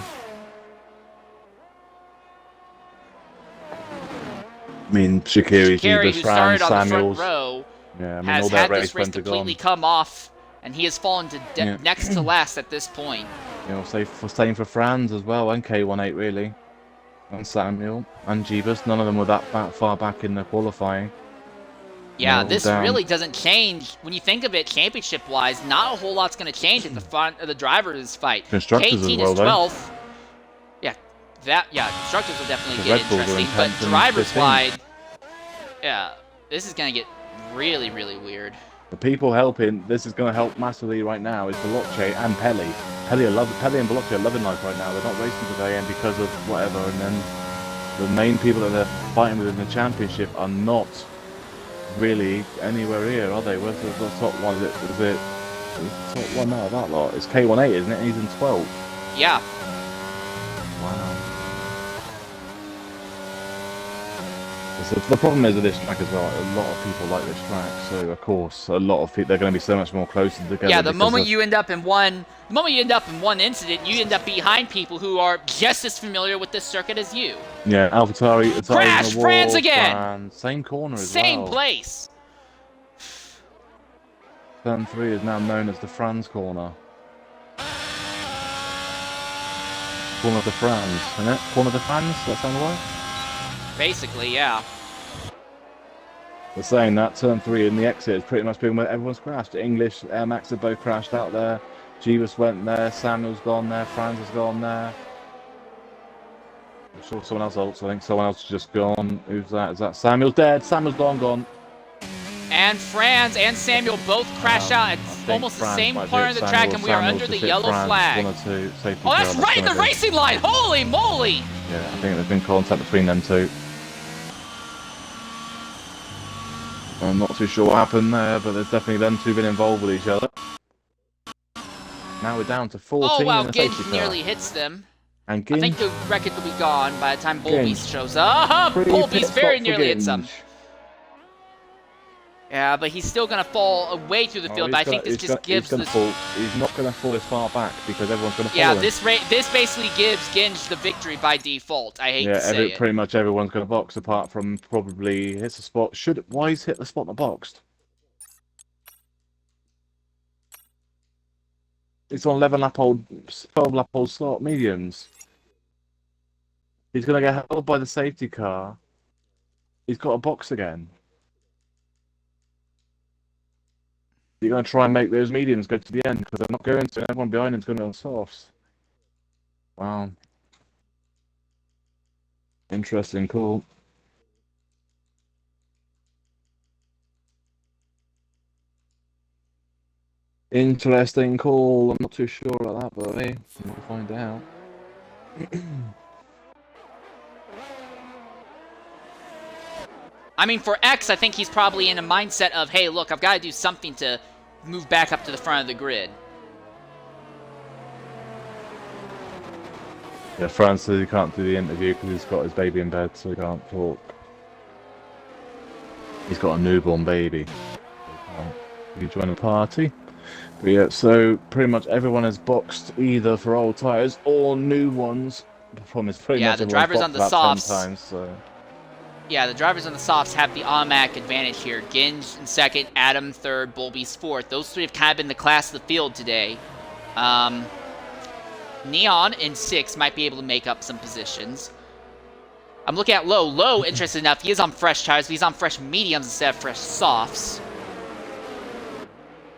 I mean, Shakiri, Shakiri, who started on Samuels. the front row, Yeah, I mean, has all had their this race race went to completely gone. come off, and he has fallen to next to last at this point. You know, same for Franz as well, and K18 really, and Samuel and Jeebus. None of them were that far back in the qualifying. Yeah, No, this down. really doesn't change. When you think of it championship-wise, not a whole lot's going to change at the front of the drivers' fight. Constructors K18 as well, is 12th. Yeah, constructors will definitely The get Red Bulls are in interesting, but 10th and drivers-wide, yeah, this is going to get really, really weird. The people helping, this is going to help massively right now, is Veloce and Pelli. Pelli and Veloce are loving life right now. They're not racing today, and because of whatever, and then the main people that they're fighting with in the championship are not really anywhere here, are they? Where's the top one? Is it the top one now of that lot? It's K18, isn't it? And he's in 12. Yeah. Wow. So the problem is with this track as well, a lot of people like this track, so of course a lot of people, they're going to be so much more closer together. Yeah, the moment you end up in one incident, you end up behind people who are just as familiar with this circuit as you. Yeah, AlphaTauri, Crash! France again! Same corner as well. Same place. Turn 3 is now known as the Franz corner. Corner of the Franz, isn't it? Corner of the Franz, does that sound right? Basically, yeah. They're saying that turn 3 in the exit has pretty much been where everyone's crashed. English, Max have both crashed out there. Jeebus went there, Samuel's gone there, Franz has gone there. I'm sure someone else else. I think someone else has just gone. Who's that? Is that Samuel's dead? Samuel's gone. And Franz and Samuel both crash out at almost the same part of the track, and we are under the yellow flag. Oh, that's right in the racing line! Holy moly! Yeah, I think there's been contact between them two. I'm not too sure what happened there, but there's definitely them two been involved with each other. Now we're down to 14. Oh wow, in the safety Ginge car. nearly hits them. And I think the record will be gone by the time Bolbeast shows up. Bolbeast very nearly hits him. Yeah, but he's still going to fall away through the field, but I think this just gives the... He's not going to fall as far back because everyone's going to follow Yeah, him. this basically gives Ginge the victory by default. I hate to say it. Pretty much everyone's going to box apart from probably hits the spot. Why he's hit the spot not boxed? It's on 11 lap old, 12 lap old slot mediums. He's going to get held by the safety car. He's got a box again. You're going to try and make those mediums go to the end because they're not going to. Everyone behind him's going to be on softs. Wow. Interesting call. Interesting call. I'm not too sure about that, but hey, we'll find out. I mean, for X, I think he's probably in a mindset of, hey, look, I've got to do something to move back up to the front of the grid. Yeah, Franz says he can't do the interview because he's got his baby in bed, so he can't talk. He's got a newborn baby. You join the party. But yeah, so pretty much everyone has boxed either for old tyres or new ones. The problem is pretty much the everyone's drivers on boxed the about 10 softs. times, so... Yeah, the drivers on the softs have the automatic advantage here. Ginge in second, Adam third, Bolby's fourth. Those three have kind of been the class of the field today. Neon in sixth might be able to make up some positions. I'm looking at Low. Low, interesting enough, he is on fresh tires, but he's on fresh mediums instead of fresh softs.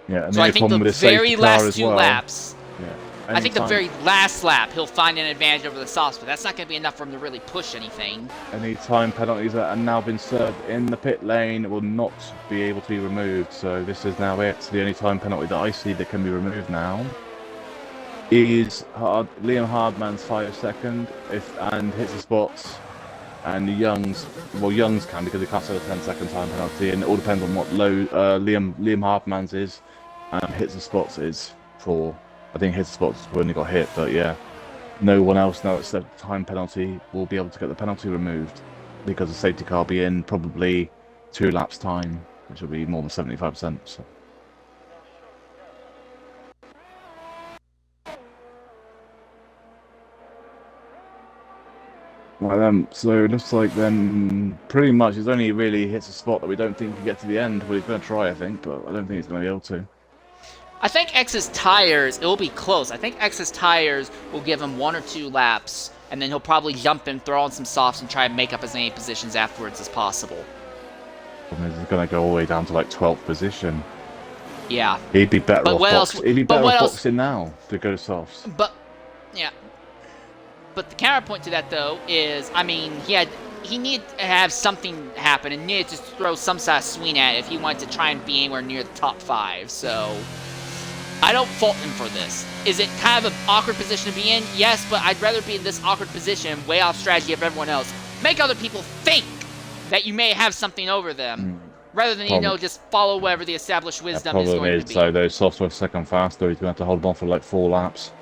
Yeah, and so I think the very last two laps... Yeah. I think the very last lap, he'll find an advantage over the softs, but that's not going to be enough for him to really push anything. Any time penalties that have now been served in the pit lane will not be able to be removed. So this is now it. The only time penalty that I see that can be removed now is Liam Hardman's 5 second and hits the spots. And Young's can because he can't set a 10-second time penalty, and it all depends on what Liam Hardman's is. Hits the spots is for... I think his spots when he got hit, but yeah, no one else now except time penalty will be able to get the penalty removed because the safety car will be in probably 2 laps time, which will be more than 75%. So. Well, so it looks like then pretty much he's only really hits a spot that we don't think he can get to the end. Well, he's going to try, I think, but I don't think he's going to be able to. I think X's tires, it'll be close. I think X's tires will give him 1 or 2 laps, and then he'll probably jump in, throw on some softs, and try and make up as many positions afterwards as possible. He's going to go all the way down to like 12th position. Yeah. He'd be better off boxing now to go softs. But, yeah. But the counterpoint to that, though, is, I mean, he needed to have something happen and needed to throw some sort of swing at it if he wanted to try and be anywhere near the top 5, so... I don't fault him for this. Is it kind of an awkward position to be in? Yes, but I'd rather be in this awkward position, way off strategy of everyone else. Make other people think that you may have something over them, rather than, just follow whatever the established wisdom is going to be. So those softs were second faster, he's going to have to hold them on for like 4 laps.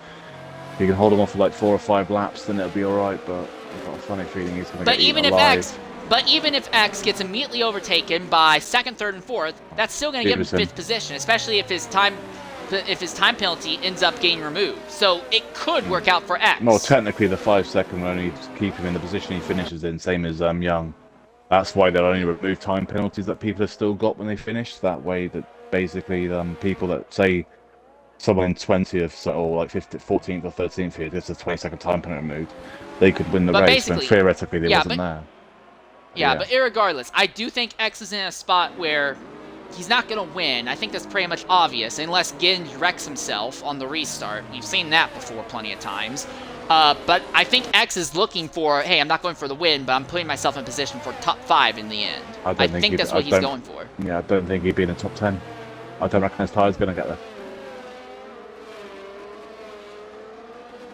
If he can hold them on for like 4 or 5 laps, then it'll be alright, but I've got a funny feeling he's going to get eaten alive. But even if X gets immediately overtaken by 2nd, 3rd, and 4th, that's still going to give him 5th position, especially if his time penalty ends up getting removed. So it could work out for X. Well, technically the 5 second will only keep him in the position he finishes in, same as Young. That's why they'll only remove time penalties that people have still got when they finish. That way that basically people that say someone in 20th or like 14th or 13th here gets a 20-second time penalty removed, they could win the race when theoretically they wasn't there. Yeah, but irregardless, I do think X is in a spot where he's not going to win. I think that's pretty much obvious, unless Ginge wrecks himself on the restart. We've seen that before plenty of times. But I think X is looking for, hey, I'm not going for the win, but I'm putting myself in position for top 5 in the end. I think that's what he's going for. Yeah, I don't think he'd be in the top 10. I don't reckon his tire's going to get there.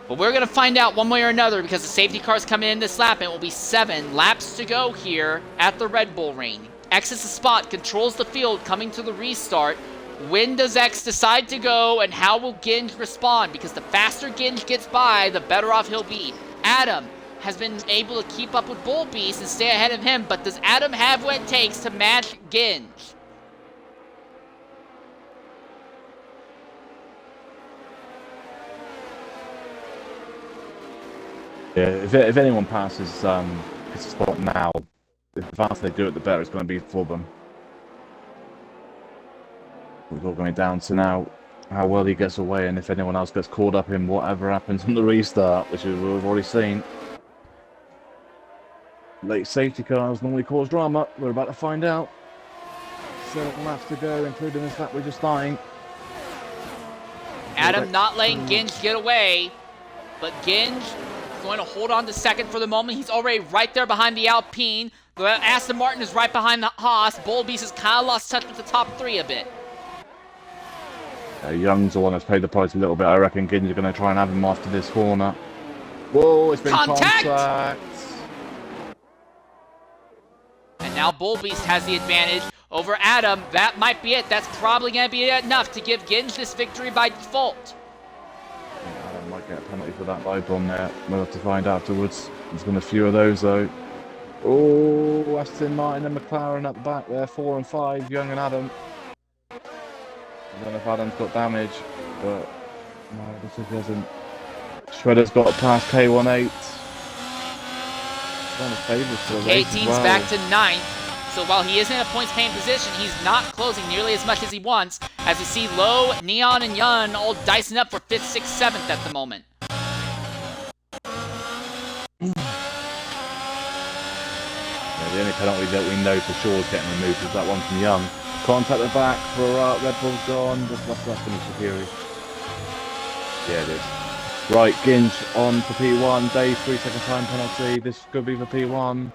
But we're going to find out one way or another because the safety car's coming in this lap, and it will be 7 laps to go here at the Red Bull Ring. X is the spot, controls the field coming to the restart. When does X decide to go, and how will Ginge respond? Because the faster Ginge gets by, the better off he'll be. Adam has been able to keep up with Bull Beast and stay ahead of him, but does Adam have what it takes to match Ginge? Yeah, if anyone passes his spot now, the faster they do it, the better it's going to be for them. We're all going down to now how well he gets away, and if anyone else gets caught up in whatever happens on the restart, which we've already seen. Late safety cars normally cause drama. We're about to find out. 7 laps to go, including this lap we're just starting. Adam not letting Ginge get away, but Ginge going to hold on to 2nd for the moment. He's already right there behind the Alpine. The Aston Martin is right behind the Haas. Bull Beast has kind of lost touch with the top 3 a bit. Young's the one that's paid the price a little bit. I reckon Ginge are going to try and have him after this corner. Whoa, it's been contact! And now Bull Beast has the advantage over Adam. That might be it. That's probably going to be enough to give Ginge this victory by default. Adam might get a penalty for that live bomb there. We'll have to find afterwards. There's been a few of those though. Oh, Aston Martin and McLaren at the back there, 4 and 5, Young and Adam. I don't know if Adam's got damage, but no, this is he hasn't. Shredder's got past K18. One of the favourites for the race as K-Team's well. back to 9th. So while he is in a points-paying position, he's not closing nearly as much as he wants. As we see Low, Neon, and Yun all dicing up for 5th, 6th, 7th at the moment. The only penalty that we know for sure is getting removed is that one from Young. Contact the back for Red Bull's gone. Just lost that finish for Fury. Yeah, it is. Right, Ginge on for P1. Dave, 3-second time penalty. This could be for P1.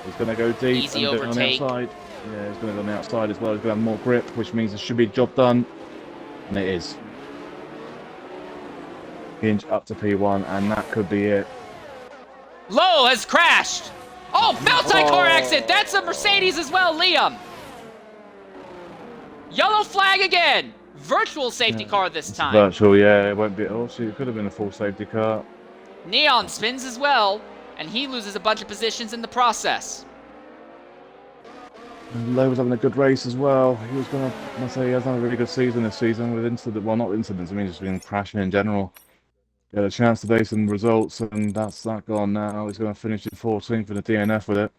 He's going to go deep Easy and do it on the overtake. outside. Yeah, he's going to go on the outside as well. He's going to have more grip, which means it should be job done. And it is. Ginge up to P1, and that could be it. Low has crashed. Oh, multi-car exit. That's a Mercedes as well, Liam. Yellow flag again. Virtual safety car this time. Virtual, yeah, it won't be. Oh, see, it could have been a full safety car. Neon spins as well, and he loses a bunch of positions in the process. Lowe was having a good race as well. He was going to, I say, he has had a really good season this season with incident. Well, not incidents. I mean, just been crashing in general. He had a chance to do some results, and that's that gone now. He's going to finish in 14th for the DNF with it.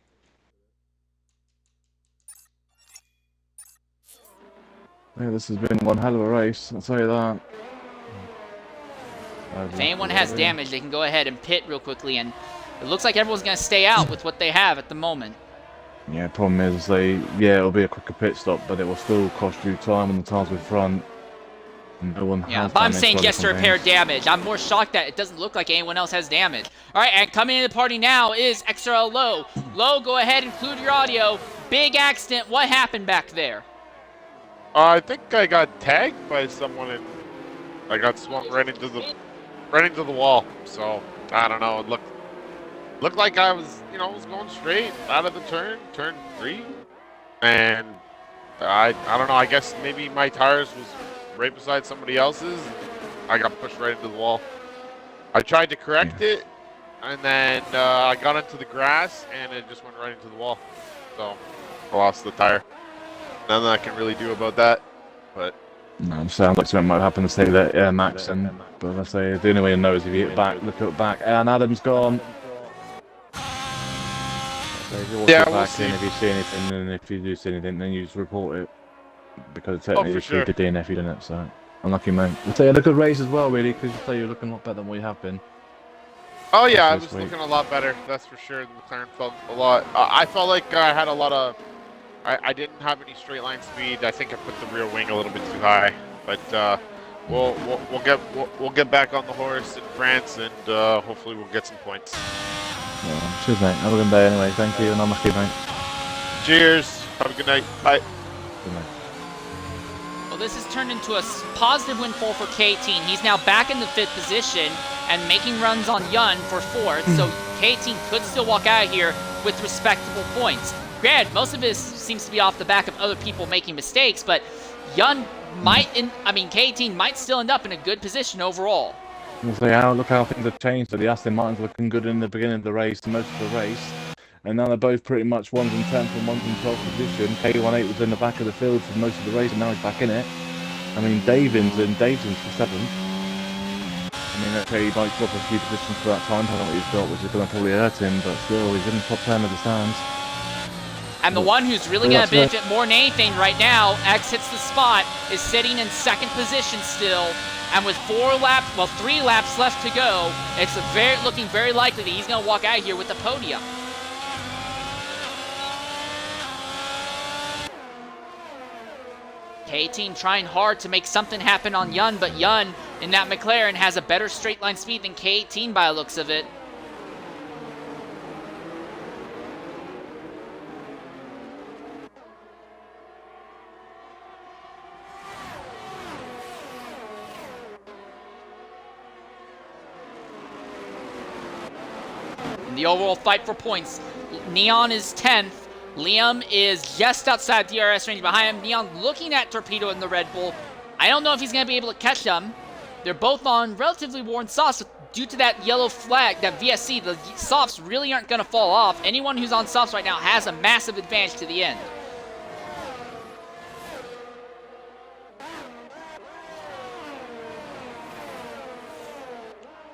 Yeah, this has been one hell of a race. I'll tell you that. If anyone has damage, they can go ahead and pit real quickly, and it looks like everyone's going to stay out with what they have at the moment. Yeah, problem is it'll be a quicker pit stop, but it will still cost you time on the tires with front. No one Yeah, has but I'm damage saying for just to other repair campaigns. damage. I'm more shocked that it doesn't look like anyone else has damage. All right, and coming into the party now is XRL Low. Low, go ahead, include your audio. Big accident. What happened back there? I think I got tagged by someone and I got swung right into the wall. So I don't know. It looked like I was going straight out of the turn 3, and I don't know. I guess maybe my tires was right beside somebody else's. I got pushed right into the wall. I tried to correct it, and then I got into the grass and it just went right into the wall. So I lost the tire. Nothing I can really do about that, but No, it sounds like something might happen to say that Max, but I say the only way to know is if you hit back, look up back, and Adam's gone. So if you watch it we'll back see. in, if you see anything, and if you do see anything, then you just report it because technically for you sure. did DNF, you didn't. So unlucky, mate. I'll say you had a good race as well, really, because you say you're looking a lot better than what you have been. Oh yeah, I This was week. looking a lot better. That's for sure. The McLaren felt a lot. I felt like I had a lot of. I didn't have any straight line speed. I think I put the rear wing a little bit too high. But we'll get back on the horse in France, and hopefully we'll get some points. Yeah, cheers, mate. Have a good day, anyway. Thank you, and I'm lucky, mate. Cheers. Have a good night. Bye. Good night. Well, this has turned into a positive windfall for K-Team. He's now back in the 5th position and making runs on Yun for 4th. So K-Team could still walk out of here with respectable points. Granted, most of this seems to be off the back of other people making mistakes, but Yun K-Team might still end up in a good position overall. We'll see look how things have changed. So the Aston Martins were looking good in the beginning of the race, most of the race, and now they're both pretty much one's in 10th and one's in 12th position. K18 was in the back of the field for most of the race, and now he's back in it. I mean, Davin's for 7th. I mean, okay, he might drop a few positions for that time penalty he's got, which is going to probably hurt him, but still, he's in the top 10 of the stands. And the one who's really going to benefit more than anything right now, X hits the spot, is sitting in 2nd position still. And with 3 laps left to go, it's looking very likely that he's going to walk out here with the podium. K-Team trying hard to make something happen on Yun, but Yun in that McLaren has a better straight line speed than K-Team by the looks of it. In the overall fight for points, Neon is 10th. Liam is just outside DRS range behind him. Neon looking at Torpedo in the Red Bull. I don't know if he's going to be able to catch them. They're both on relatively worn softs. Due to that yellow flag, that VSC, the softs really aren't going to fall off. Anyone who's on softs right now has a massive advantage to the end.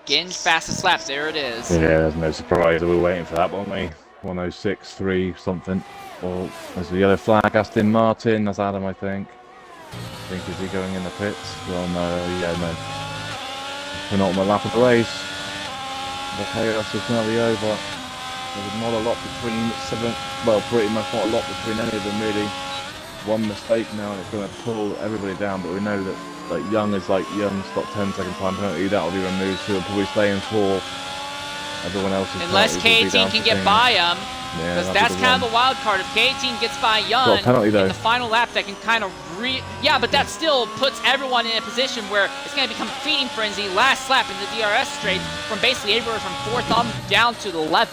Ginge fastest lap. There it is. Yeah, there's no surprise. We were waiting for that, weren't we? 106.3 something. Well, there's the yellow flag. Aston Martin. That's Adam, I think. Is he going in the pits? Well, no. Yeah, no. Penultimate lap of the race. The chaos is nearly over. There's not a lot between pretty much not a lot between any of them really. One mistake now and it's going to pull everybody down, but we know that Young's got 10-second time penalty, that'll be removed, so he'll probably stay in fourth. Everyone else is unless K18 can get by him, because that's kind of the wild card. If K18 gets by Young in the final lap, that can kind of but that still puts everyone in a position where it's going to become feeding frenzy last lap in the DRS straight from basically everywhere from 4th on down to the 11th.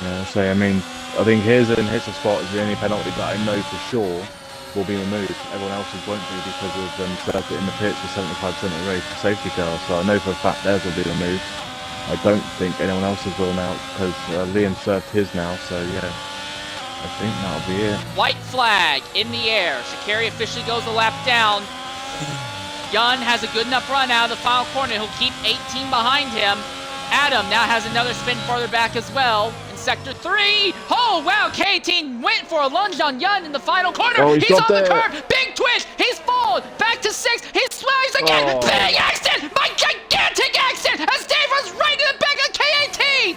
Yeah, so I mean, I think his spot is the only penalty that I know for sure will be removed. Everyone else's won't be because of them circuit in the pits for 75% of the race for safety cars. So I know for a fact theirs will be removed. I don't think anyone else's will now because Liam served his now. So yeah, I think that'll be it. White flag in the air. Sha'Carri officially goes a lap down. Young has a good enough run out of the final corner. He'll keep 18 behind him. Adam now has another spin farther back as well. Sector 3. Oh, wow. K18 went for a lunge on Yun in the final corner. Oh, he's on the curb. Big twitch. He's fallen. Back to 6. He slides again. Oh. Big accident. My gigantic accident as Dave runs right in the back of K18.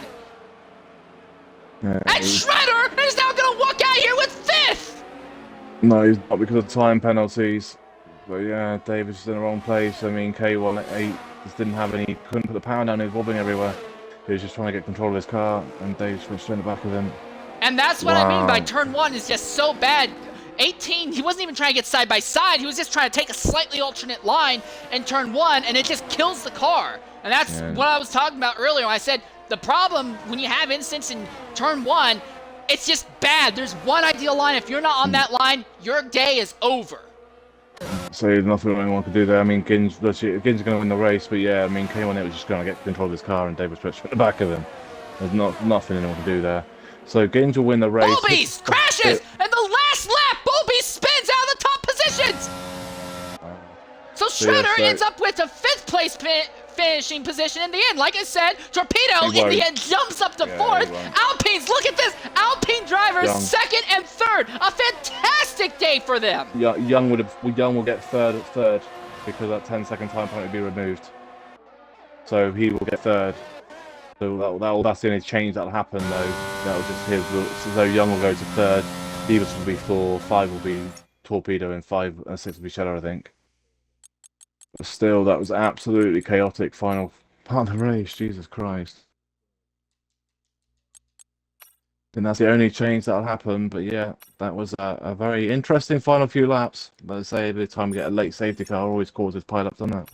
And Shredder is now going to walk out here with 5th. No, he's not because of time penalties. But yeah, David's just in the wrong place. I mean, K18 just didn't have any, couldn't put the power down. He was wobbling everywhere. He was just trying to get control of his car, and Dave switched in the back of him. And that's what I mean by turn 1 is just so bad. 18, he wasn't even trying to get side by side. He was just trying to take a slightly alternate line in turn 1, and it just kills the car. And that's what I was talking about earlier when I said the problem when you have instance in turn 1, it's just bad. There's one ideal line. If you're not on that line, your day is over. So there's nothing anyone could do there. I mean, Ginge going to win the race, but yeah, I mean, K18 was just going to get control of his car, and Dave was stretched at the back of him. There's nothing anyone can do there. So Ginge will win the race. Bulbies crashes, and the last lap, Bulbies spins out of the top positions. So Shredder ends up with a 5th place finishing position in the end. Like I said, Torpedo in the end jumps up to 4th. Alpine's, look at this. Alpine drivers 2nd and 3rd. A fantastic day for them. Young will get third because that 10-second time penalty will be removed. So he will get 3rd. So that's the only change that'll happen though. That'll just his. So Young will go to 3rd. Beavis will be 4. 5 will be Torpedo, and 5 and 6 will be Shadow, I think. But still, that was absolutely chaotic final part of the race. Jesus Christ. And that's the only change that'll happen. But yeah, that was a very interesting final few laps. Let's say every time we get a late safety car, always causes pile-ups on that.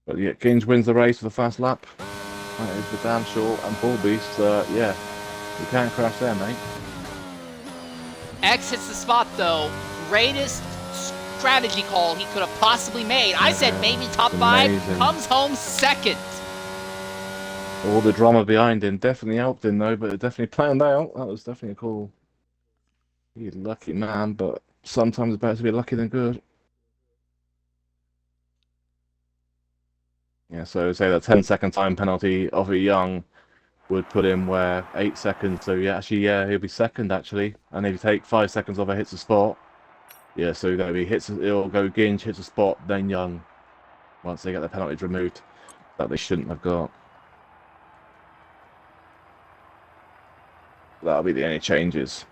But yeah, Ginge wins the race for the fast lap. That is for damn sure. And Bull Beast, yeah, you can't crash there, mate. X hits the spot though. Greatest strategy call he could have possibly made. I said maybe top 5, comes home 2nd. All the drama behind him definitely helped him though, but it definitely planned out. That was definitely a cool. He's a lucky man, but sometimes it's better to be lucky than good. Yeah, so say that 10-second time penalty of a Young would put him where 8 seconds. So yeah, actually, yeah, he'll be 2nd actually. And if you take 5 seconds off, it hits the spot. Yeah, so it'll go Ginge, hits a spot, then Young. Once they get the penalties removed, that they shouldn't have got. That'll be the only changes.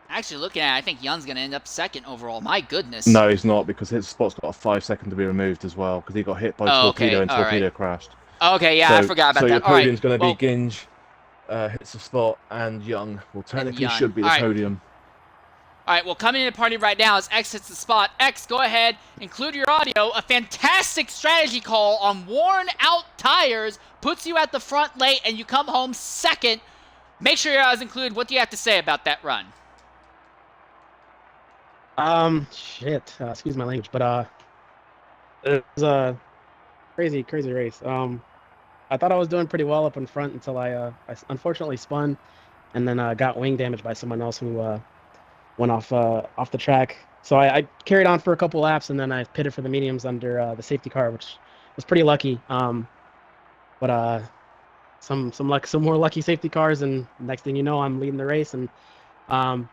Actually, looking at it, I think Young's going to end up 2nd overall. My goodness. No, he's not, because his spot's got a 5 second to be removed as well, because he got hit by Torpedo and Torpedo crashed. Okay, yeah, I forgot about so that. Your podium's going to be Ginge, hits the spot, and Young. Well, technically should be the podium. All right, well, coming into the party right now as X hits the spot. X, go ahead, include your audio. A fantastic strategy call on worn-out tires puts you at the front late, and you come home 2nd. Make sure your audio is included. What do you have to say about that run? Shit. Excuse my language, but it was a crazy race. I thought I was doing pretty well up in front until I unfortunately spun, and then got wing damage by someone else who went off the track. So I carried on for a couple laps, and then I pitted for the mediums under the safety car, which was pretty lucky. But some more lucky safety cars, and next thing you know, I'm leading the race. And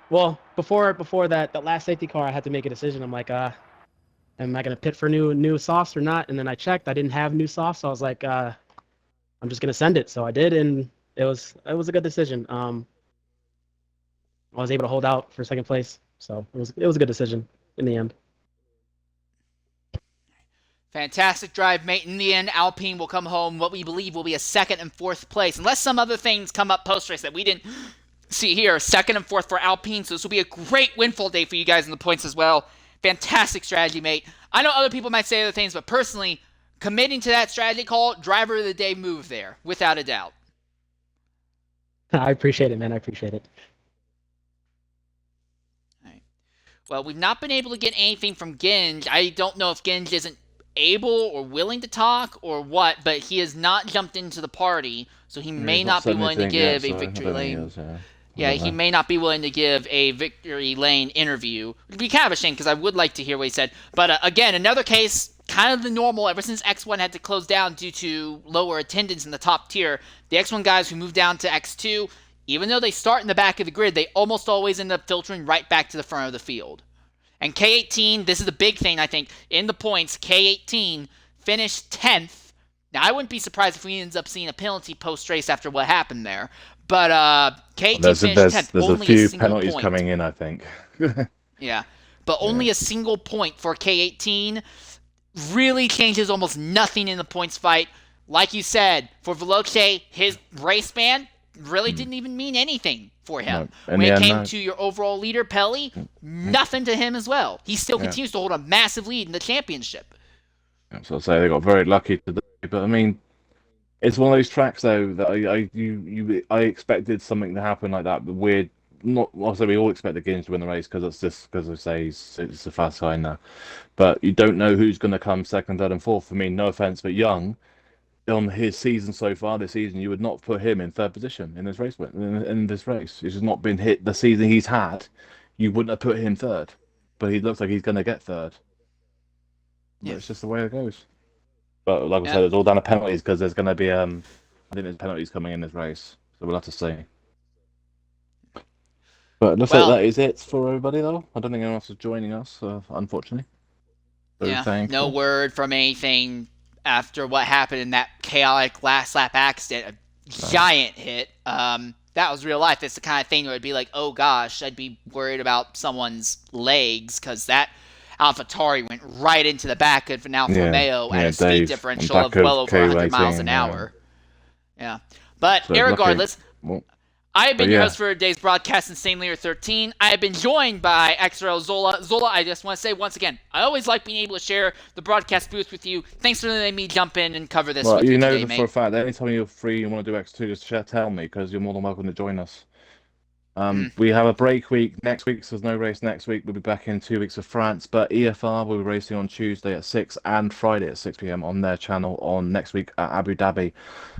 well, before that last safety car, I had to make a decision. I'm like, am I gonna pit for new softs or not? And then I checked, I didn't have new softs, so I was like, I'm just gonna send it. So I did, and it was a good decision. I was able to hold out for second place, so it was a good decision in the end. Fantastic drive, mate. In the end, Alpine will come home what we believe will be a second and fourth place, unless some other things come up post-race that we didn't see here. Second and fourth for Alpine, so this will be a great windfall day for you guys in the points as well. Fantastic strategy, mate. I know other people might say other things, but personally, committing to that strategy call, driver of the day move there, without a doubt. I appreciate it, man. I appreciate it. All right. Well, we've not been able to get anything from Ginge. I don't know if Ginge isn't able or willing to talk or what, but he has not jumped into the party, so he may not be willing to give a victory lane. Yeah, he may not be willing to give a victory lane interview. It'd be kind of a shame because I would like to hear what he said. But again, another case, kind of the normal. Ever since X1 had to close down due to lower attendance in the top tier, the X1 guys who moved down to X2, even though they start in the back of the grid, they almost always end up filtering right back to the front of the field. And K18, this is the big thing, I think, in the points. K18 finished 10th. Now, I wouldn't be surprised if we ends up seeing a penalty post-race after what happened there. But K18 finished 10th. There's only a few single penalties point. coming in, I think. Yeah, but only a single point for K18 really changes almost nothing in the points fight. Like you said, for Veloce, his race ban really didn't even mean anything for him. No. When it came to your overall leader, Pelly, nothing to him as well. He still continues to hold a massive lead in the championship. So I'll say they got very lucky today, but I mean, it's one of those tracks though that I expected something to happen like that. But weird, not also we all expect the Guinness to win the race because I say it's a fast guy now, but you don't know who's going to come second, third, and fourth. I mean, no offense, but Young on his season so far this season, you would not put him in third position in this race. In this race, he's just not been hit the season he's had. You wouldn't have put him third, but he looks like he's going to get third. But it's just the way it goes. But like I said, it's all down to penalties because there's going to be I think there's penalties coming in this race, so we'll have to see. But it looks like that is it for everybody though. I don't think anyone else is joining us, unfortunately. So no word from anything after what happened in that chaotic last lap accident, a giant hit. That was real life. It's the kind of thing where it'd be like, oh gosh, I'd be worried about someone's legs because that AlphaTauri went right into the back of an Alfa Romeo at a speed differential of well over 100 miles an hour. Yeah. But so irregardless, I have been your host for today's broadcast, Insane Leader 13. I have been joined by XRL Zola. Zola, I just want to say once again, I always like being able to share the broadcast booth with you. Thanks for letting me jump in and cover this with you today, mate. For a fact, anytime you're free and want to do X2, just tell me, because you're more than welcome to join us. We have a break week next week, so there's no race next week. We'll be back in 2 weeks of France, but EFR will be racing on Tuesday at 6 and Friday at 6 p.m. on their channel on next week at Abu Dhabi.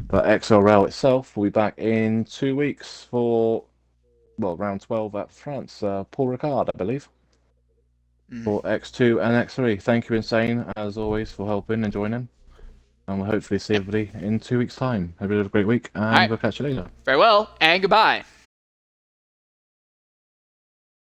But XRL itself will be back in 2 weeks for, round 12 at France. Paul Ricard, I believe, for X2 and X3. Thank you, Insane, as always, for helping and joining. And we'll hopefully see everybody in 2 weeks' time. Everybody have a great week, and we'll catch you later. Farewell, and goodbye.